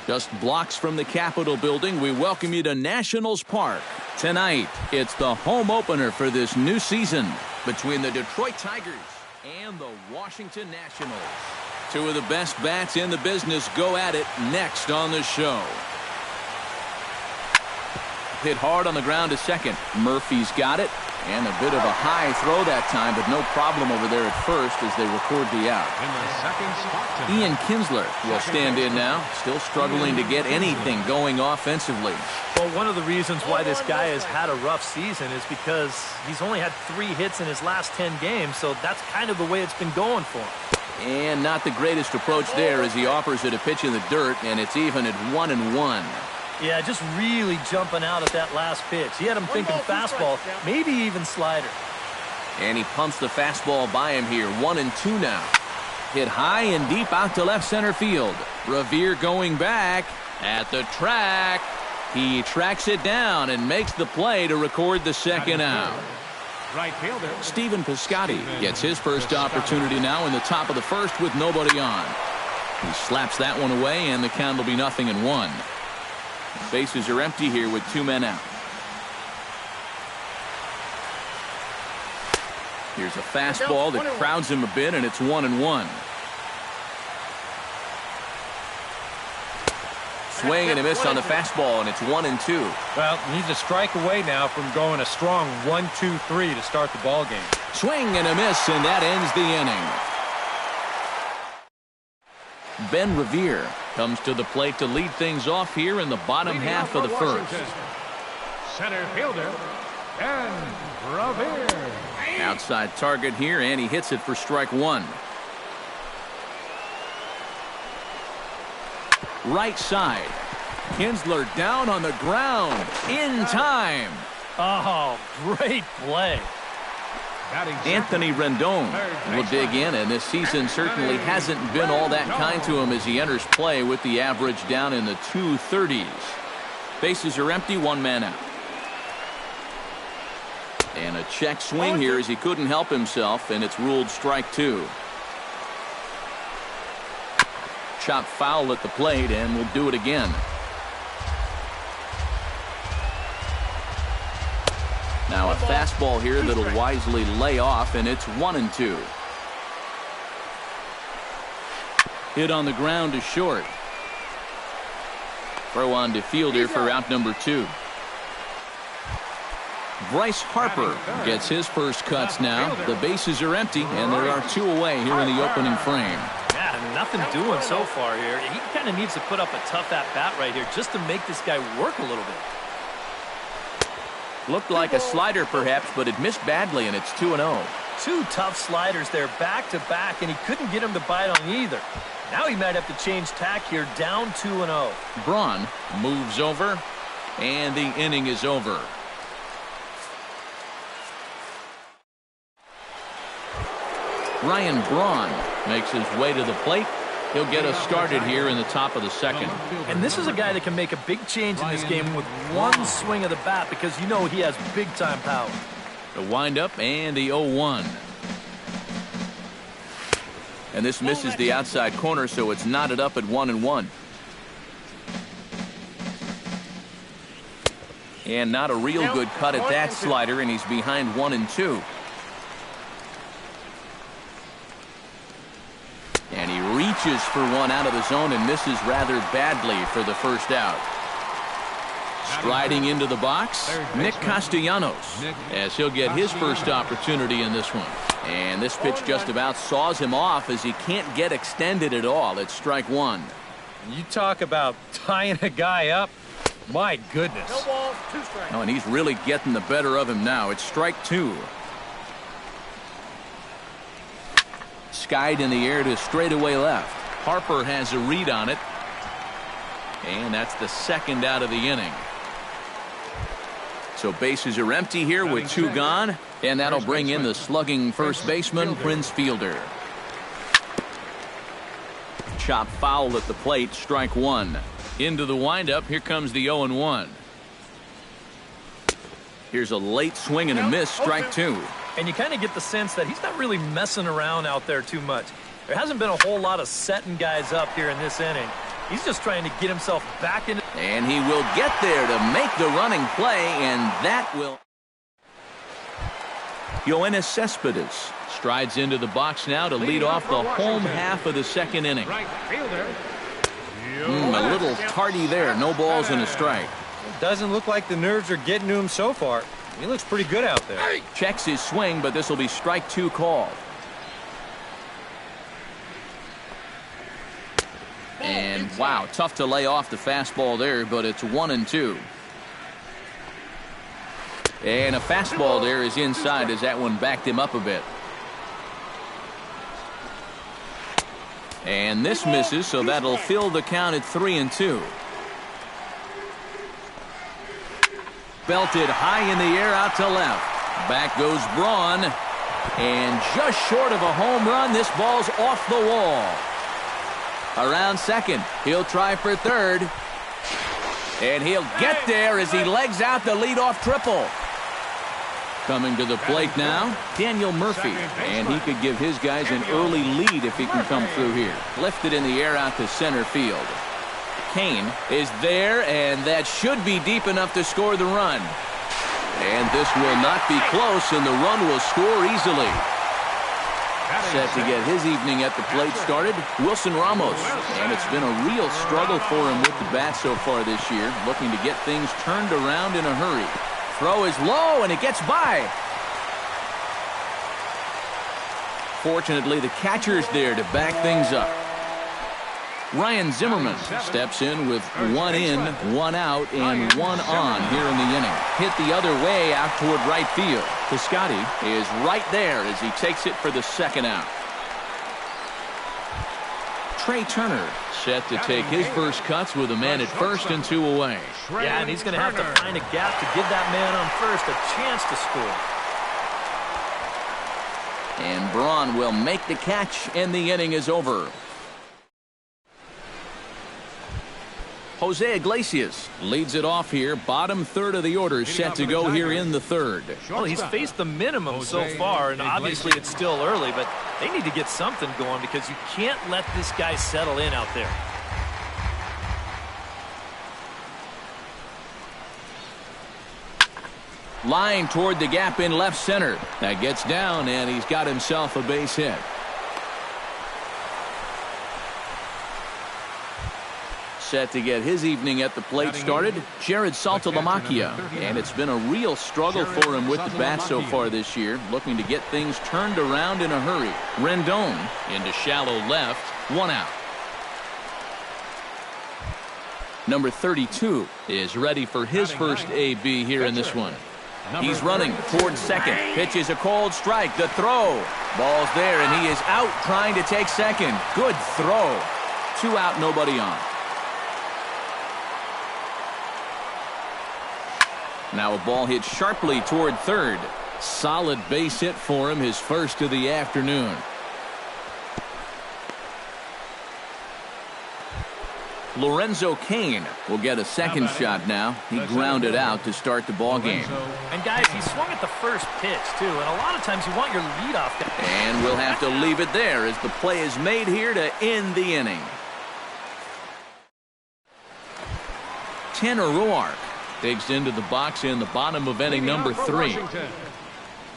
Just blocks from the Capitol building, we welcome you to Nationals Park. Tonight, it's the home opener for this new season between the Detroit Tigers and the Washington Nationals. Two of the best bats in the business go at it next on the show. Hit hard on the ground to second. Murphy's got it. And a bit of a high throw that time, but no problem over there at first as they record the out. In the second spot tonight, Ian Kinsler will stand in now, still struggling to get anything going offensively. Well, one of the reasons why this guy has had a rough season is because he's only had 3 hits in his last 10 games, so that's kind of the way it's been going for him. And not the greatest approach there as he offers it a pitch in the dirt, and it's even at 1-1. Yeah, just really jumping out at that last pitch. He had him thinking fastball, maybe even slider. And he pumps the fastball by him here. 1-2 now. Hit high and deep out to left center field. Revere going back at the track. He tracks it down and makes the play to record the second out. right fielder Stephen Piscotty gets his first opportunity now in the top of the first with nobody on. He slaps that one away, and the count will be 0-1. Bases are empty here with 2 men out. Here's a fastball that crowds him a bit, and it's 1-1. Swing and a miss on the fastball, and it's 1-2. Well, needs a strike away now from going a strong 1-2-3 to start the ball game. Swing and a miss, and that ends the inning. Ben Revere comes to the plate to lead things off here in the bottom half of the first. center fielder Ben Revere. Outside target here, and he hits it for strike 1. Right side. Kinsler down on the ground in time. Oh, great play. Anthony Rendon will dig in, and this season certainly hasn't been all that kind to him as he enters play with the average down in the 230s. Bases are empty, 1 man out. And a check swing here as he couldn't help himself, and it's ruled strike 2. Chop foul at the plate, and we'll do it again. Now a fastball here that'll wisely lay off, and it's 1-2. Hit on the ground to short. Throw on to fielder for out number 2. Bryce Harper gets his first cuts now. The bases are empty, and there are 2 away here in the opening frame. Yeah, nothing doing so far here. He kind of needs to put up a tough at-bat right here just to make this guy work a little bit. Looked like a slider perhaps, but it missed badly, and it's 2-0. 2 tough sliders there back-to-back, and he couldn't get him to bite on either. Now he might have to change tack here, down 2-0. Braun moves over, and the inning is over. Ryan Braun makes his way to the plate. He'll get us started here in the top of the second. And this is a guy that can make a big change in this game with 1 swing of the bat because you know he has big-time power. The windup and the 0-1. And this misses the outside corner, so it's knotted up at 1-1. And not a real good cut at that slider, and he's behind 1-2. And he reaches for one out of the zone and misses rather badly for the first out. Striding into the box, Nick Castellanos, as he'll get his first opportunity in this one. And this pitch just about saws him off as he can't get extended at all. It's strike 1. You talk about tying a guy up. My goodness. Oh, and he's really getting the better of him now. It's strike 2. Skied in the air to straightaway left. Harper has a read on it. And that's the second out of the inning. So bases are empty here with 2 gone. And that'll bring in the slugging first baseman, Prince Fielder. Chop foul at the plate, strike 1. Into the windup, here comes the 0-1. Here's a late swing and a miss, strike 2. And you kind of get the sense that he's not really messing around out there too much. There hasn't been a whole lot of setting guys up here in this inning. He's just trying to get himself back into. And he will get there to make the running play, and that will. Yoenis Cespedes strides into the box now to lead off the home half of the second inning. Right fielder. A little tardy there. No balls and a strike. It doesn't look like the nerves are getting to him so far. He looks pretty good out there. Checks his swing, but this will be strike 2 called. And wow, tough to lay off the fastball there, but it's 1-2. And a fastball there is inside as that one backed him up a bit. And this misses, so that'll fill the count at 3-2. Belted high in the air out to left. Back goes Braun. And just short of a home run, this ball's off the wall. Around second. He'll try for third. And he'll get there as he legs out the leadoff triple. Coming to the plate now, Daniel Murphy. And he could give his guys an early lead if he can come through here. Lifted in the air out to center field. Kane is there, and that should be deep enough to score the run. And this will not be close, and the run will score easily. Set to get his evening at the plate started, Wilson Ramos. And it's been a real struggle for him with the bat so far this year, looking to get things turned around in a hurry. Throw is low, and it gets by. Fortunately, the catcher's there to back things up. Ryan Zimmerman steps in with 1 in, 1 out, and 1 on here in the inning. Hit the other way out toward right field. Piscotty is right there as he takes it for the second out. Trey Turner set to take his first cuts with a man at first and 2 away. Yeah, and he's going to have to find a gap to give that man on first a chance to score. And Braun will make the catch, and the inning is over. Jose Iglesias leads it off here. Bottom third of the order set to go here in the third. Well, he's faced the minimum so far, and obviously it's still early, but they need to get something going because you can't let this guy settle in out there. Line toward the gap in left center. That gets down, and he's got himself a base hit. Set to get his evening at the plate started, Jared Saltalamacchia. And it's been a real struggle for him with the bat so far this year, looking to get things turned around in a hurry. Rendon into shallow left, 1 out. Number 32 is ready for his first AB here in this one. He's running towards second. Pitch is a cold strike. The throw. Ball's there, and he is out trying to take second. Good throw. 2 out, nobody on. Now a ball hit sharply toward third. Solid base hit for him, his first of the afternoon. Lorenzo Cain will get a second shot now. He grounded out to start the ball game. And guys, he swung at the first pitch too, and a lot of times you want your leadoff guy. And we'll have to leave it there as the play is made here to end the inning. Tanner Roark digs into the box in the bottom of inning number 3.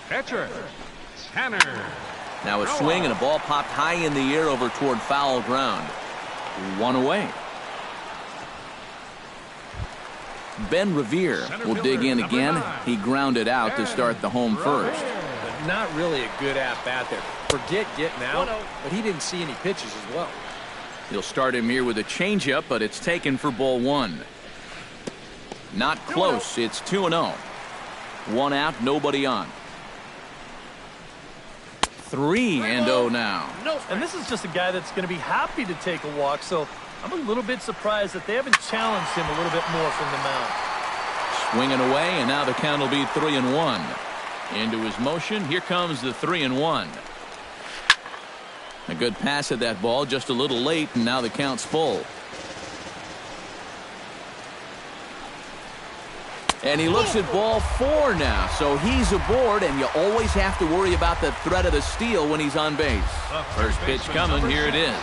Catcher, Tanner. Now a swing and a ball popped high in the air over toward foul ground. 1 away. Ben Revere will dig in again. He grounded out to start the home first. But not really a good at-bat there. Forget getting out, but he didn't see any pitches as well. He'll start him here with a changeup, but it's taken for ball 1. Not close. It's 2-0. 1 out, nobody on. 3-0 now. And this is just a guy that's going to be happy to take a walk, so I'm a little bit surprised that they haven't challenged him a little bit more from the mound. Swinging away, and now the count will be 3-1. Into his motion, here comes the 3-1. A good pass at that ball, just a little late, and now the count's full. And he looks at ball 4 now, so he's aboard, and you always have to worry about the threat of the steal when he's on base. First pitch coming, here it is.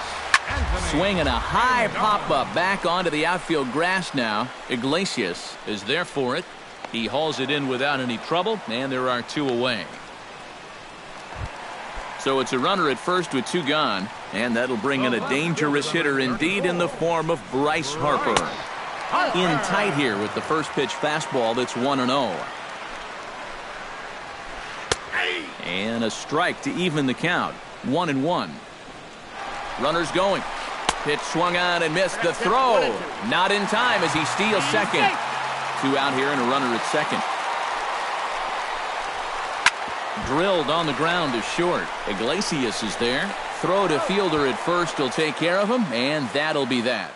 Swinging a high pop-up back onto the outfield grass now. Iglesias is there for it. He hauls it in without any trouble, and there are 2 away. So it's a runner at first with 2 gone, and that'll bring in a dangerous hitter indeed in the form of Bryce Harper. In tight here with the first pitch fastball that's 1-0. And a strike to even the count. 1-1. Runners going. Pitch swung on and missed. The throw. Not in time as he steals second. 2 out here and a runner at second. Drilled on the ground is short. Iglesias is there. Throw to fielder at first will take care of him, and that'll be that.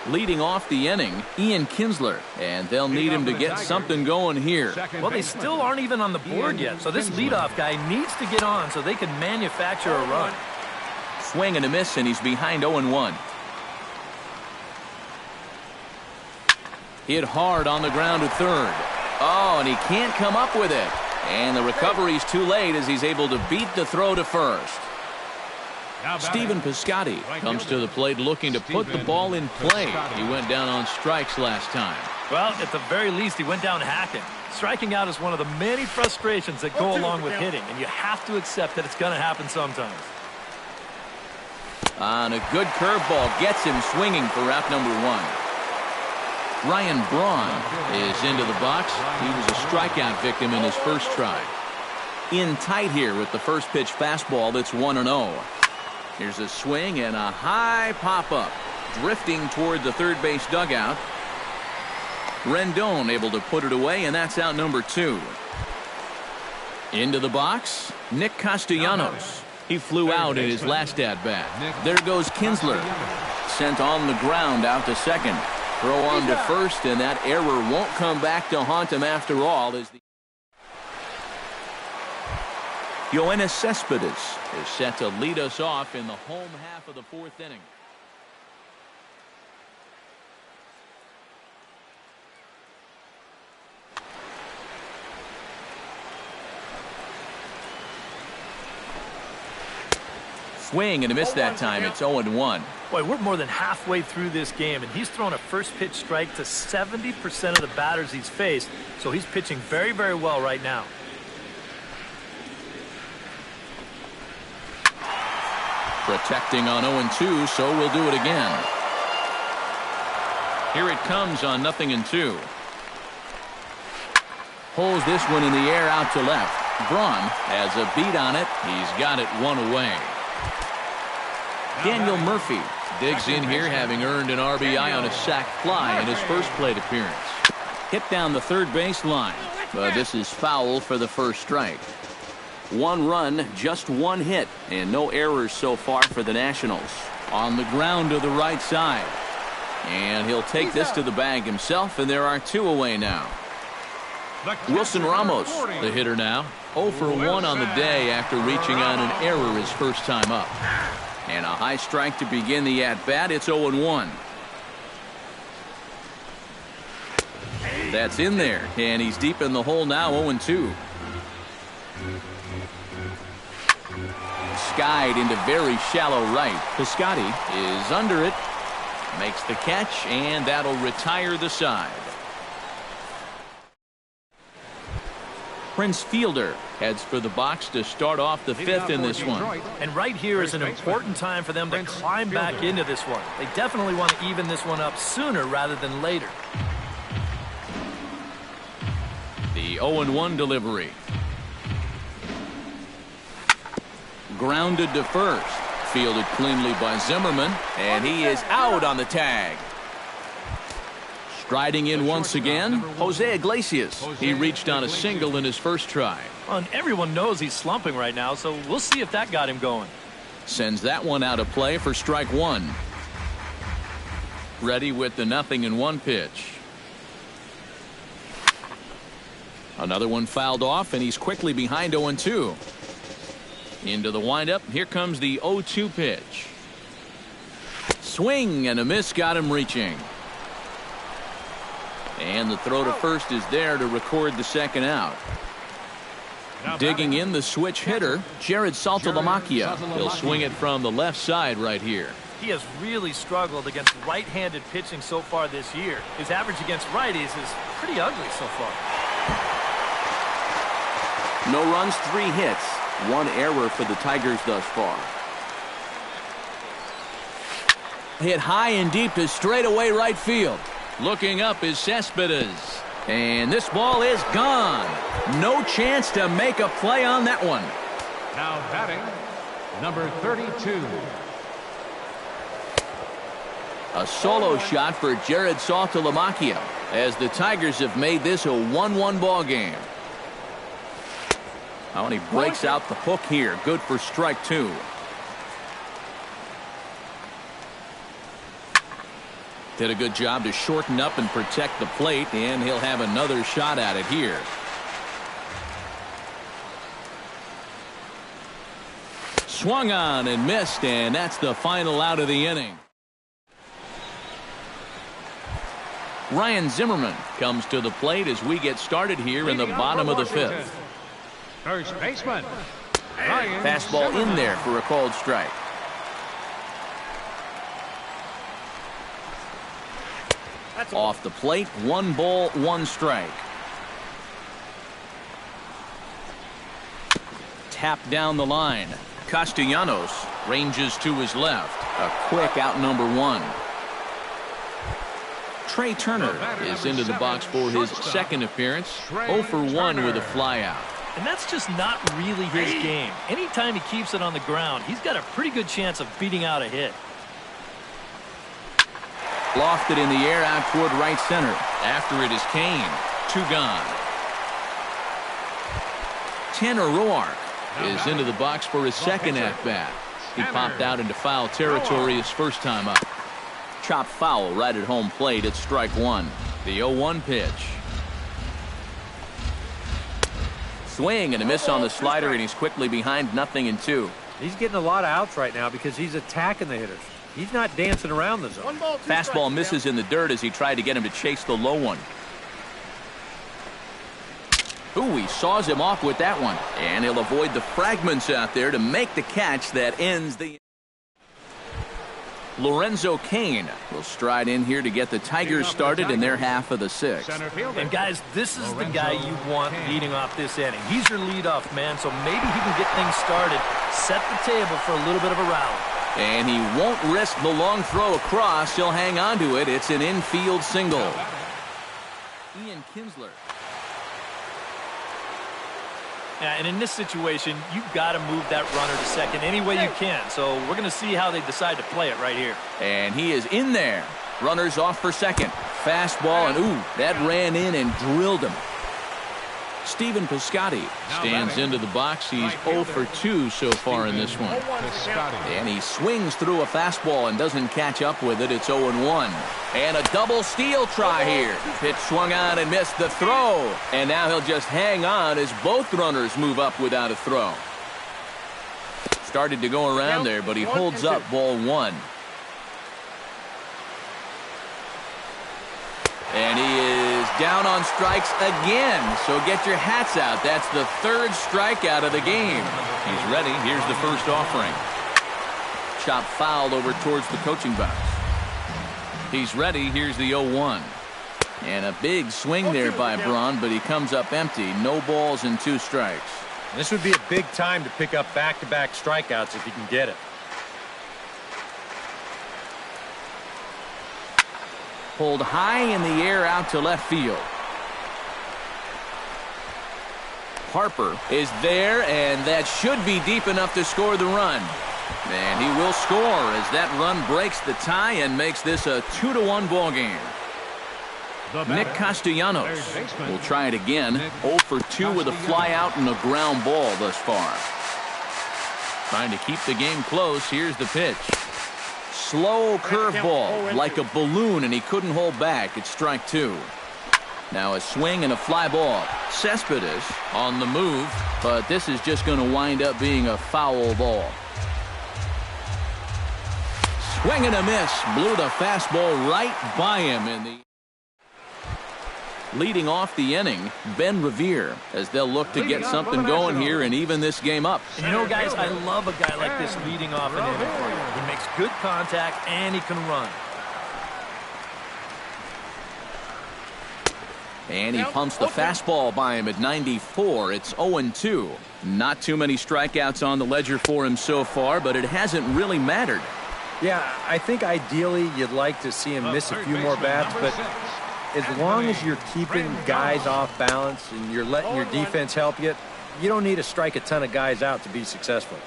Leading off the inning, Ian Kinsler, and they'll need him to get something going here. Well, they still aren't even on the board yet, so this leadoff guy needs to get on so they can manufacture a run. Swing and a miss, and he's behind 0-1. Hit hard on the ground to third. Oh, and he can't come up with it. And the recovery's too late as he's able to beat the throw to first. Stephen Piscotty comes to the plate looking to put the ball in play. He went down on strikes last time. Well, at the very least, he went down hacking. Striking out is one of the many frustrations that go along with hitting, and you have to accept that it's going to happen sometimes. On a good curveball, gets him swinging for out number 1. Ryan Braun is into the box. He was a strikeout victim in his first try. In tight here with the first pitch fastball that's 1-0. Here's a swing and a high pop-up. Drifting toward the third base dugout. Rendon able to put it away, and that's out number 2. Into the box, Nick Castellanos. He flew out in his last at-bat. There goes Kinsler. Sent on the ground out to second. Throw on to first, and that error won't come back to haunt him after all. As the Yoenis Cespedes is set to lead us off in the home half of the 4th inning. Swing and a miss that time. It's 0-1. Boy, we're more than halfway through this game, and he's thrown a first pitch strike to 70% of the batters he's faced, so he's pitching very, very well right now. Protecting on 0-2, so we'll do it again. Here it comes on 0-2. Pulls this one in the air out to left. Braun has a beat on it. He's got it 1 away. Daniel Murphy digs in here, having earned an RBI on a sac fly in his first plate appearance. Hit down the third base line, but this is foul for the first strike. 1 run, just 1 hit, and no errors so far for the Nationals. On the ground to the right side. And he'll take this to the bag himself, and there are 2 away now. Wilson Ramos, the hitter now. 0 for 1 on the day after reaching on an error his first time up. And a high strike to begin the at-bat. It's 0-1. That's in there, and he's deep in the hole now, 0-2. Skied into very shallow right. Piscotty is under it. Makes the catch, and that'll retire the side. Prince Fielder heads for the box to start off the 5th in this one. And right here is an important time for them to climb back into this one. They definitely want to even this one up sooner rather than later. The 0-1 delivery. Grounded to first. Fielded cleanly by Zimmerman, and he is out on the tag. Striding in once again, Jose Iglesias. He reached on a single in his first try. Well, and everyone knows he's slumping right now, so we'll see if that got him going. Sends that one out of play for strike 1. Ready with the 0-1 pitch. Another one fouled off, and he's quickly behind 0-2. Into the windup. Here comes the 0-2 pitch. Swing and a miss got him reaching. And the throw to first is there to record the second out. Digging in the switch hitter, Jared Saltalamacchia. He'll swing it from the left side right here. He has really struggled against right-handed pitching so far this year. His average against righties is pretty ugly so far. No runs, 3 hits. 1 error for the Tigers thus far. Hit high and deep to straightaway right field. Looking up is Cespedes. And this ball is gone. No chance to make a play on that one. Now batting, number 32. A solo shot for Jared Saltalamacchia as the Tigers have made this a 1-1 ball game. Oh, and he breaks out the hook here. Good for strike 2. Did a good job to shorten up and protect the plate, and he'll have another shot at it here. Swung on and missed, and that's the final out of the inning. Ryan Zimmerman comes to the plate as we get started here in the bottom of the 5th. First baseman, Ryan Fastball Zimmerman. in there for a called strike. Off the plate, 1 ball, 1 strike. Tap down the line. Castellanos ranges to his left. A quick out number 1. Trey Turner is into the box for his second appearance. 0 for 1 with a flyout. And that's just not really his game. Anytime he keeps it on the ground, he's got a pretty good chance of beating out a hit. Lofted in the air out toward right center. After it is Kane. 2 gone. Tanner Roark is into the box for his second at-bat. He popped out into foul territory his first time up. Chopped foul right at home plate at strike 1. The 0-1 pitch. Swing and a miss on the slider, and he's quickly behind 0-2. He's getting a lot of outs right now because he's attacking the hitters. He's not dancing around the zone. Fastball misses in the dirt as he tried to get him to chase the low one. Ooh, he saws him off with that one. And he'll avoid the fragments out there to make the catch that ends the... Lorenzo Cain will stride in here to get the Tigers started in their half of the 6th. And guys, this is the guy you want leading off this inning. He's your leadoff man, so maybe he can get things started, set the table for a little bit of a rally. And he won't risk the long throw across. He'll hang on to it. It's an infield single. Ian Kinsler. Yeah, and in this situation, you've got to move that runner to second any way you can. So we're going to see how they decide to play it right here. And he is in there. Runners off for second. Fastball, and ooh, that ran in and drilled him. Steven Piscotty stands into the box. He's 0 for 2 so far in this one. And he swings through a fastball and doesn't catch up with it. It's 0-1. And a double steal try here. Pitch swung on and missed the throw. And now he'll just hang on as both runners move up without a throw. Started to go around there, but he holds up ball 1. And he is down on strikes again. So get your hats out. That's the 3rd strikeout of the game. He's ready. Here's the first offering. Chop foul over towards the coaching box. He's ready. Here's the 0-1. And a big swing there by Braun, but he comes up empty. No balls and 2 strikes. This would be a big time to pick up back-to-back strikeouts if you can get it. Pulled high in the air out to left field. Harper is there, and that should be deep enough to score the run. And he will score as that run breaks the tie and makes this a 2-1 ball game. Nick Castellanos will try it again. 0 for 2 with a fly out and a ground ball thus far. Trying to keep the game close. Here's the pitch. Slow curveball like a balloon, and he couldn't hold back. It's strike 2. Now a swing and a fly ball. Cespedes on the move, but this is just going to wind up being a foul ball. Swing and a miss. Blew the fastball right by him in the... Leading off the inning, Ben Revere, as they'll look to get something going here and even this game up. And you know, guys, I love a guy like this leading off an inning for you. He makes good contact and he can run. And he pumps the fastball by him at 94. It's 0-2. Not too many strikeouts on the ledger for him so far, but it hasn't really mattered. Yeah, I think ideally you'd like to see him miss a few more bats, but as long as you're keeping guys off balance and you're letting your defense help you, you don't need to strike a ton of guys out to be successful.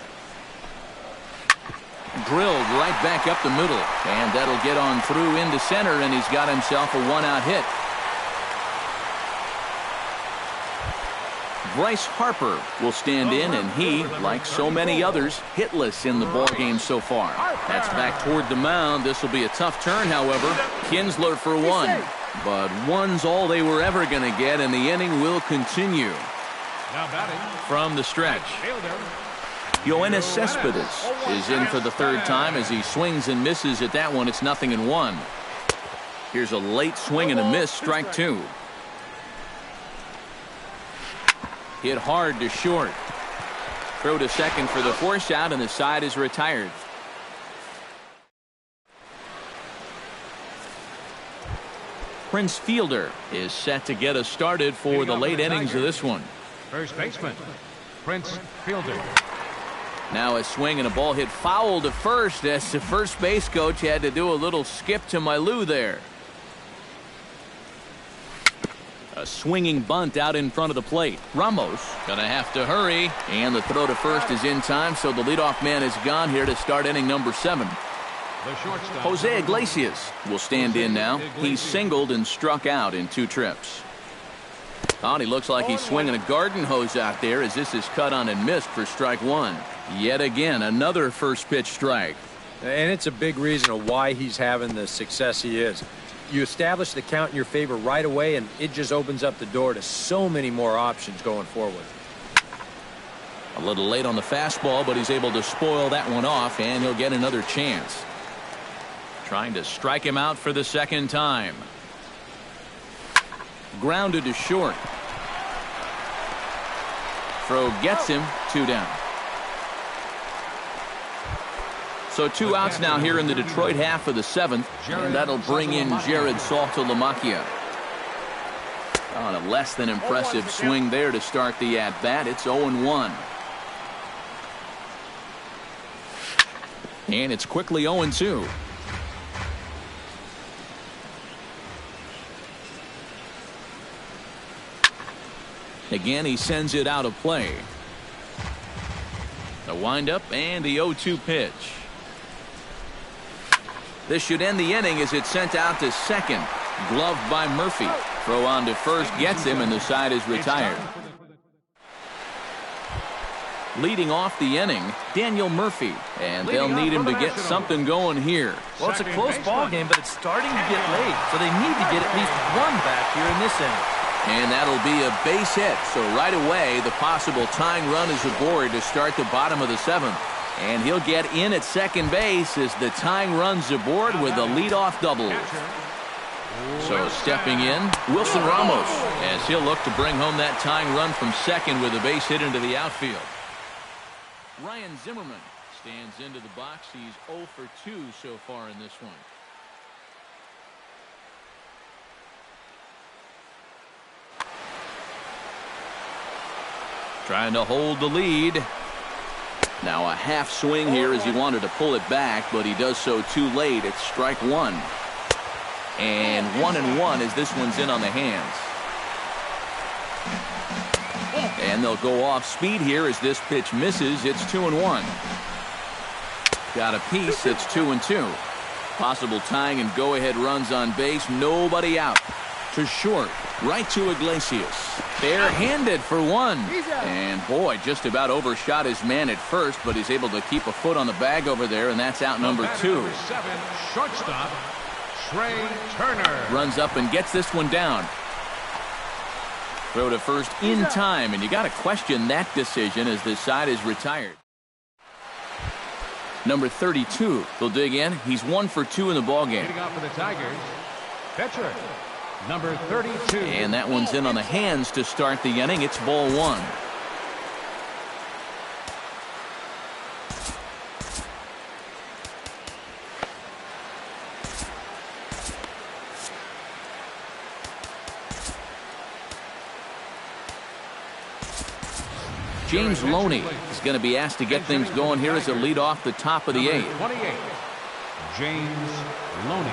Drilled right back up the middle, and that'll get on through into center, and he's got himself a one-out hit. Bryce Harper will stand in, and he, like so many others, hitless in the ballgame so far. That's back toward the mound. This will be a tough turn, however. Kinsler for one. But one's all they were ever going to get, and the inning will continue. Now batting From the stretch, Yoenis Cespedes is in for the third time as he swings and misses at that one. It's 0-1. Here's a late swing and a miss, strike two. Hit hard to short. Throw to second for the force out, and the side is retired. Prince Fielder is set to get us started for the late innings of this one. First baseman, Prince Fielder. Now a swing and a ball hit foul to first as the first base coach had to do a little skip to my loo there. A swinging bunt out in front of the plate. Ramos gonna have to hurry, and the throw to first is in time, so the leadoff man is gone here to start inning number 7. Jose Iglesias will stand in now. He's singled and struck out in 2 trips. Oh, and he looks like he's swinging a garden hose out there as this is cut on and missed for strike 1. Yet again, another first pitch strike. And it's a big reason of why he's having the success he is. You establish the count in your favor right away, and it just opens up the door to so many more options going forward. A little late on the fastball, but he's able to spoil that one off, and he'll get another chance. Trying to strike him out for the second time. Grounded to short. Throw gets him, 2 down. So 2 outs now here in the Detroit half of the 7th, and that'll bring in Jared Saltalamacchia. On a less than impressive swing there to start the at-bat. It's 0-1. And it's quickly 0-2. Again, he sends it out of play. The windup and the 0-2 pitch. This should end the inning as it's sent out to second. Gloved by Murphy. Throw on to first gets him, and the side is retired. Leading off the inning, Daniel Murphy. And they'll need him to get something going here. Well, it's a close ball game, but it's starting to get late, so they need to get at least one back here in this inning. And that'll be a base hit. So right away, the possible tying run is aboard to start the bottom of the 7th. And he'll get in at second base as the tying run's aboard with a leadoff double. So stepping in, Wilson Ramos, as he'll look to bring home that tying run from second with a base hit into the outfield. Ryan Zimmerman stands into the box. He's 0 for 2 so far in this one. Trying to hold the lead. Now a half swing here as he wanted to pull it back, but he does so too late. It's strike 1. And 1-1 as this one's in on the hands. And they'll go off speed here as this pitch misses. It's 2-1. Got a piece. It's 2-2. Possible tying and go-ahead runs on base. Nobody out. To short. Right to Iglesias. Bare-handed for 1. And boy, just about overshot his man at first, but he's able to keep a foot on the bag over there, and that's out number 2. Shortstop, Trey Turner. Runs up and gets this one down. Throw to first in time, and you got to question that decision as this side is retired. Number 32 will dig in. He's 1 for 2 in the ballgame. Leading off for the Tigers, pitcher Number 32. And that one's in on the hands to start the inning. It's ball one. James Loney is going to be asked to get things going here as a lead off the top of the Number eighth. 28. James Loney.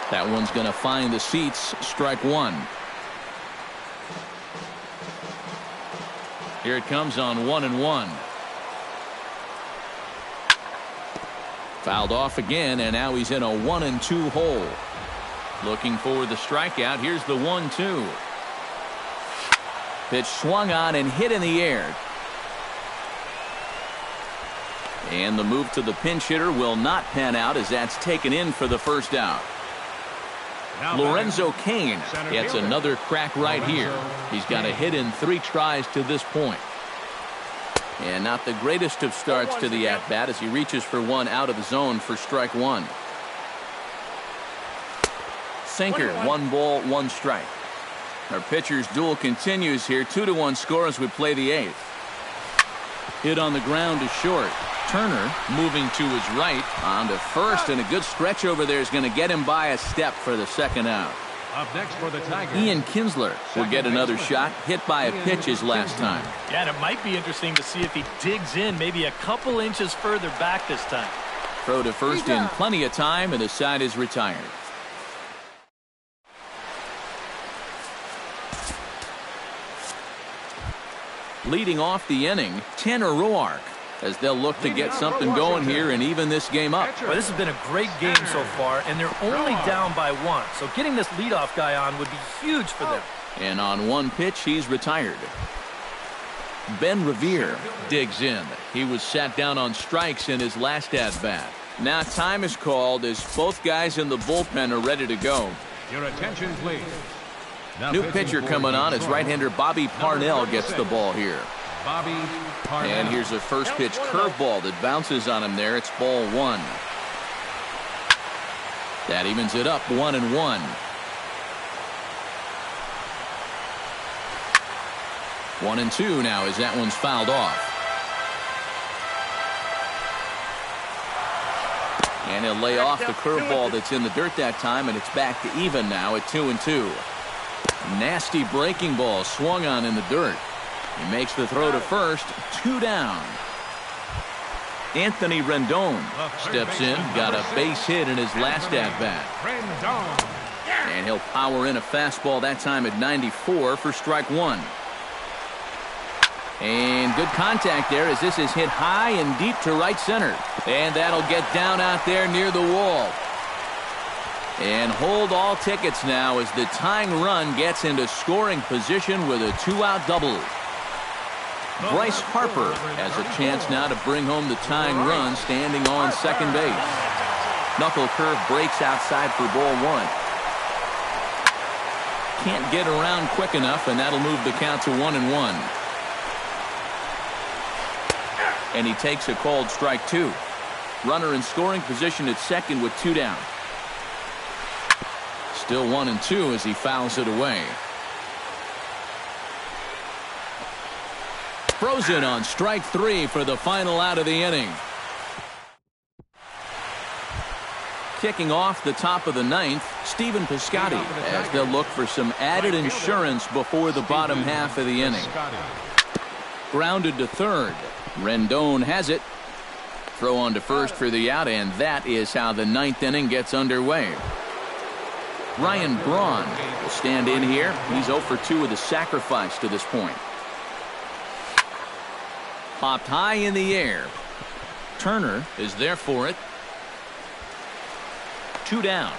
That one's going to find the seats. Strike one. Here it comes on 1-1. Fouled off again, and now he's in a 1-2 hole. Looking for the strikeout. Here's the 1-2. Pitch swung on and hit in the air. And the move to the pinch hitter will not pan out as that's taken in for the first out. Now Lorenzo Cain center gets fielder. another crack right here. He's got a hit in 3 tries to this point. And not the greatest of starts to the at-bat as he reaches for one out of the zone for strike one. Sinker, 1 ball, 1 strike. Our pitcher's duel continues here. 2-1 score as we play the eighth. Hit on the ground to short. Turner moving to his right on to first, and a good stretch over there is going to get him by a step for the second out. Up next for the Tigers. Ian Kinsler will get another shot, hit by a pitch his last time. Yeah, and it might be interesting to see if he digs in maybe a couple inches further back this time. Throw to first in plenty of time, and the side is retired. Leading off the inning, Tanner Roark, as they'll look to get something going here and even this game up. Well, this has been a great game so far, and they're only down by 1. So getting this leadoff guy on would be huge for them. And on 1 pitch, he's retired. Ben Revere digs in. He was sat down on strikes in his last at-bat. Now time is called as both guys in the bullpen are ready to go. Your attention, please. Now New pitching pitcher for coming on as Detroit, right-hander Bobby Parnell gets the ball here. Bobby Parnell. And here's a first pitch curveball that bounces on him there. It's ball one. That evens it up 1-1. 1-2 now as that one's fouled off. And he'll lay off the curveball that's in the dirt that time, and it's back to even now at 2-2. Nasty breaking ball swung on in the dirt. He makes the throw to first. 2 down. Anthony Rendon steps in. Got a base hit in his last at-bat. Rendon. And he'll power in a fastball that time at 94 for strike one. And good contact there as this is hit high and deep to right center. And that'll get down out there near the wall. And hold all tickets now as the tying run gets into scoring position with a 2-out double. Bryce Harper has a chance now to bring home the tying run standing on second base. Knuckle curve breaks outside for ball one. Can't get around quick enough, and that'll move the count to 1-1. And he takes a called strike 2. Runner in scoring position at second with 2 down. Still 1-2 as he fouls it away. Frozen on strike 3 for the final out of the inning. Kicking off the top of the 9th, Stephen Piscotty, as they'll look for some added insurance before the bottom half of the inning. Grounded to third. Rendon has it. Throw on to first for the out, and that is how the 9th inning gets underway. Ryan Braun will stand in here. He's 0 for 2 with a sacrifice to this point. Popped high in the air. Turner is there for it. 2 down.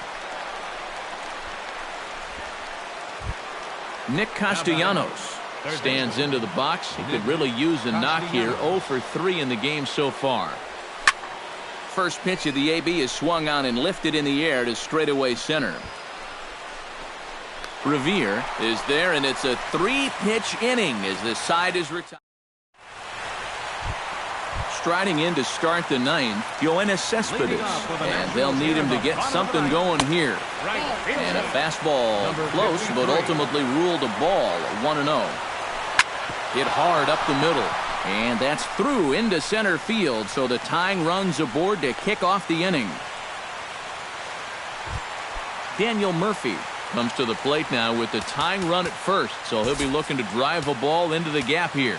Nick Castellanos stands into the box. He could really use a knock here. 0 for 3 in the game so far. First pitch of the AB is swung on and lifted in the air to straightaway center. Revere is there, and it's a 3-pitch inning as the side is retired. striding in to start the ninth, Cespedes. And they'll need him to get something going here. And a fastball close, but ultimately ruled a ball, 1-0. Hit hard up the middle. And that's through into center field, so the tying run's aboard to kick off the inning. Daniel Murphy comes to the plate now with the tying run at first, so he'll be looking to drive a ball into the gap here.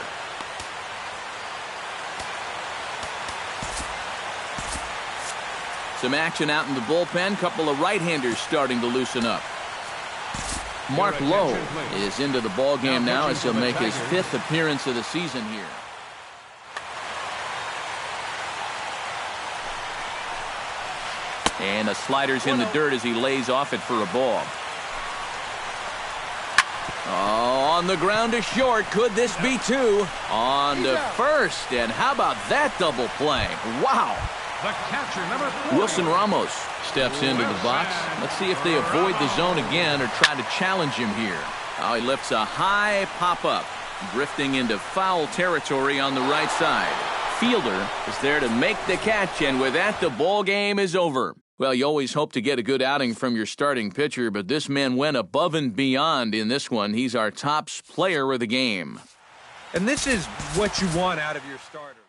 Some action out in the bullpen. Couple of right-handers starting to loosen up. Mark Lowe is into the ball game now as he'll make his 5th appearance of the season here. And the slider's in the dirt as he lays off it for a ball. Oh, on the ground to short. Could this be 2? On to first. And how about that double play? Wow. The catcher, number 4. Wilson Ramos steps into the box. Let's see if they avoid the zone again or try to challenge him here. Oh, he lifts a high pop-up, drifting into foul territory on the right side. Fielder is there to make the catch, and with that, the ball game is over. Well, you always hope to get a good outing from your starting pitcher, but this man went above and beyond in this one. He's our top player of the game. And this is what you want out of your starter.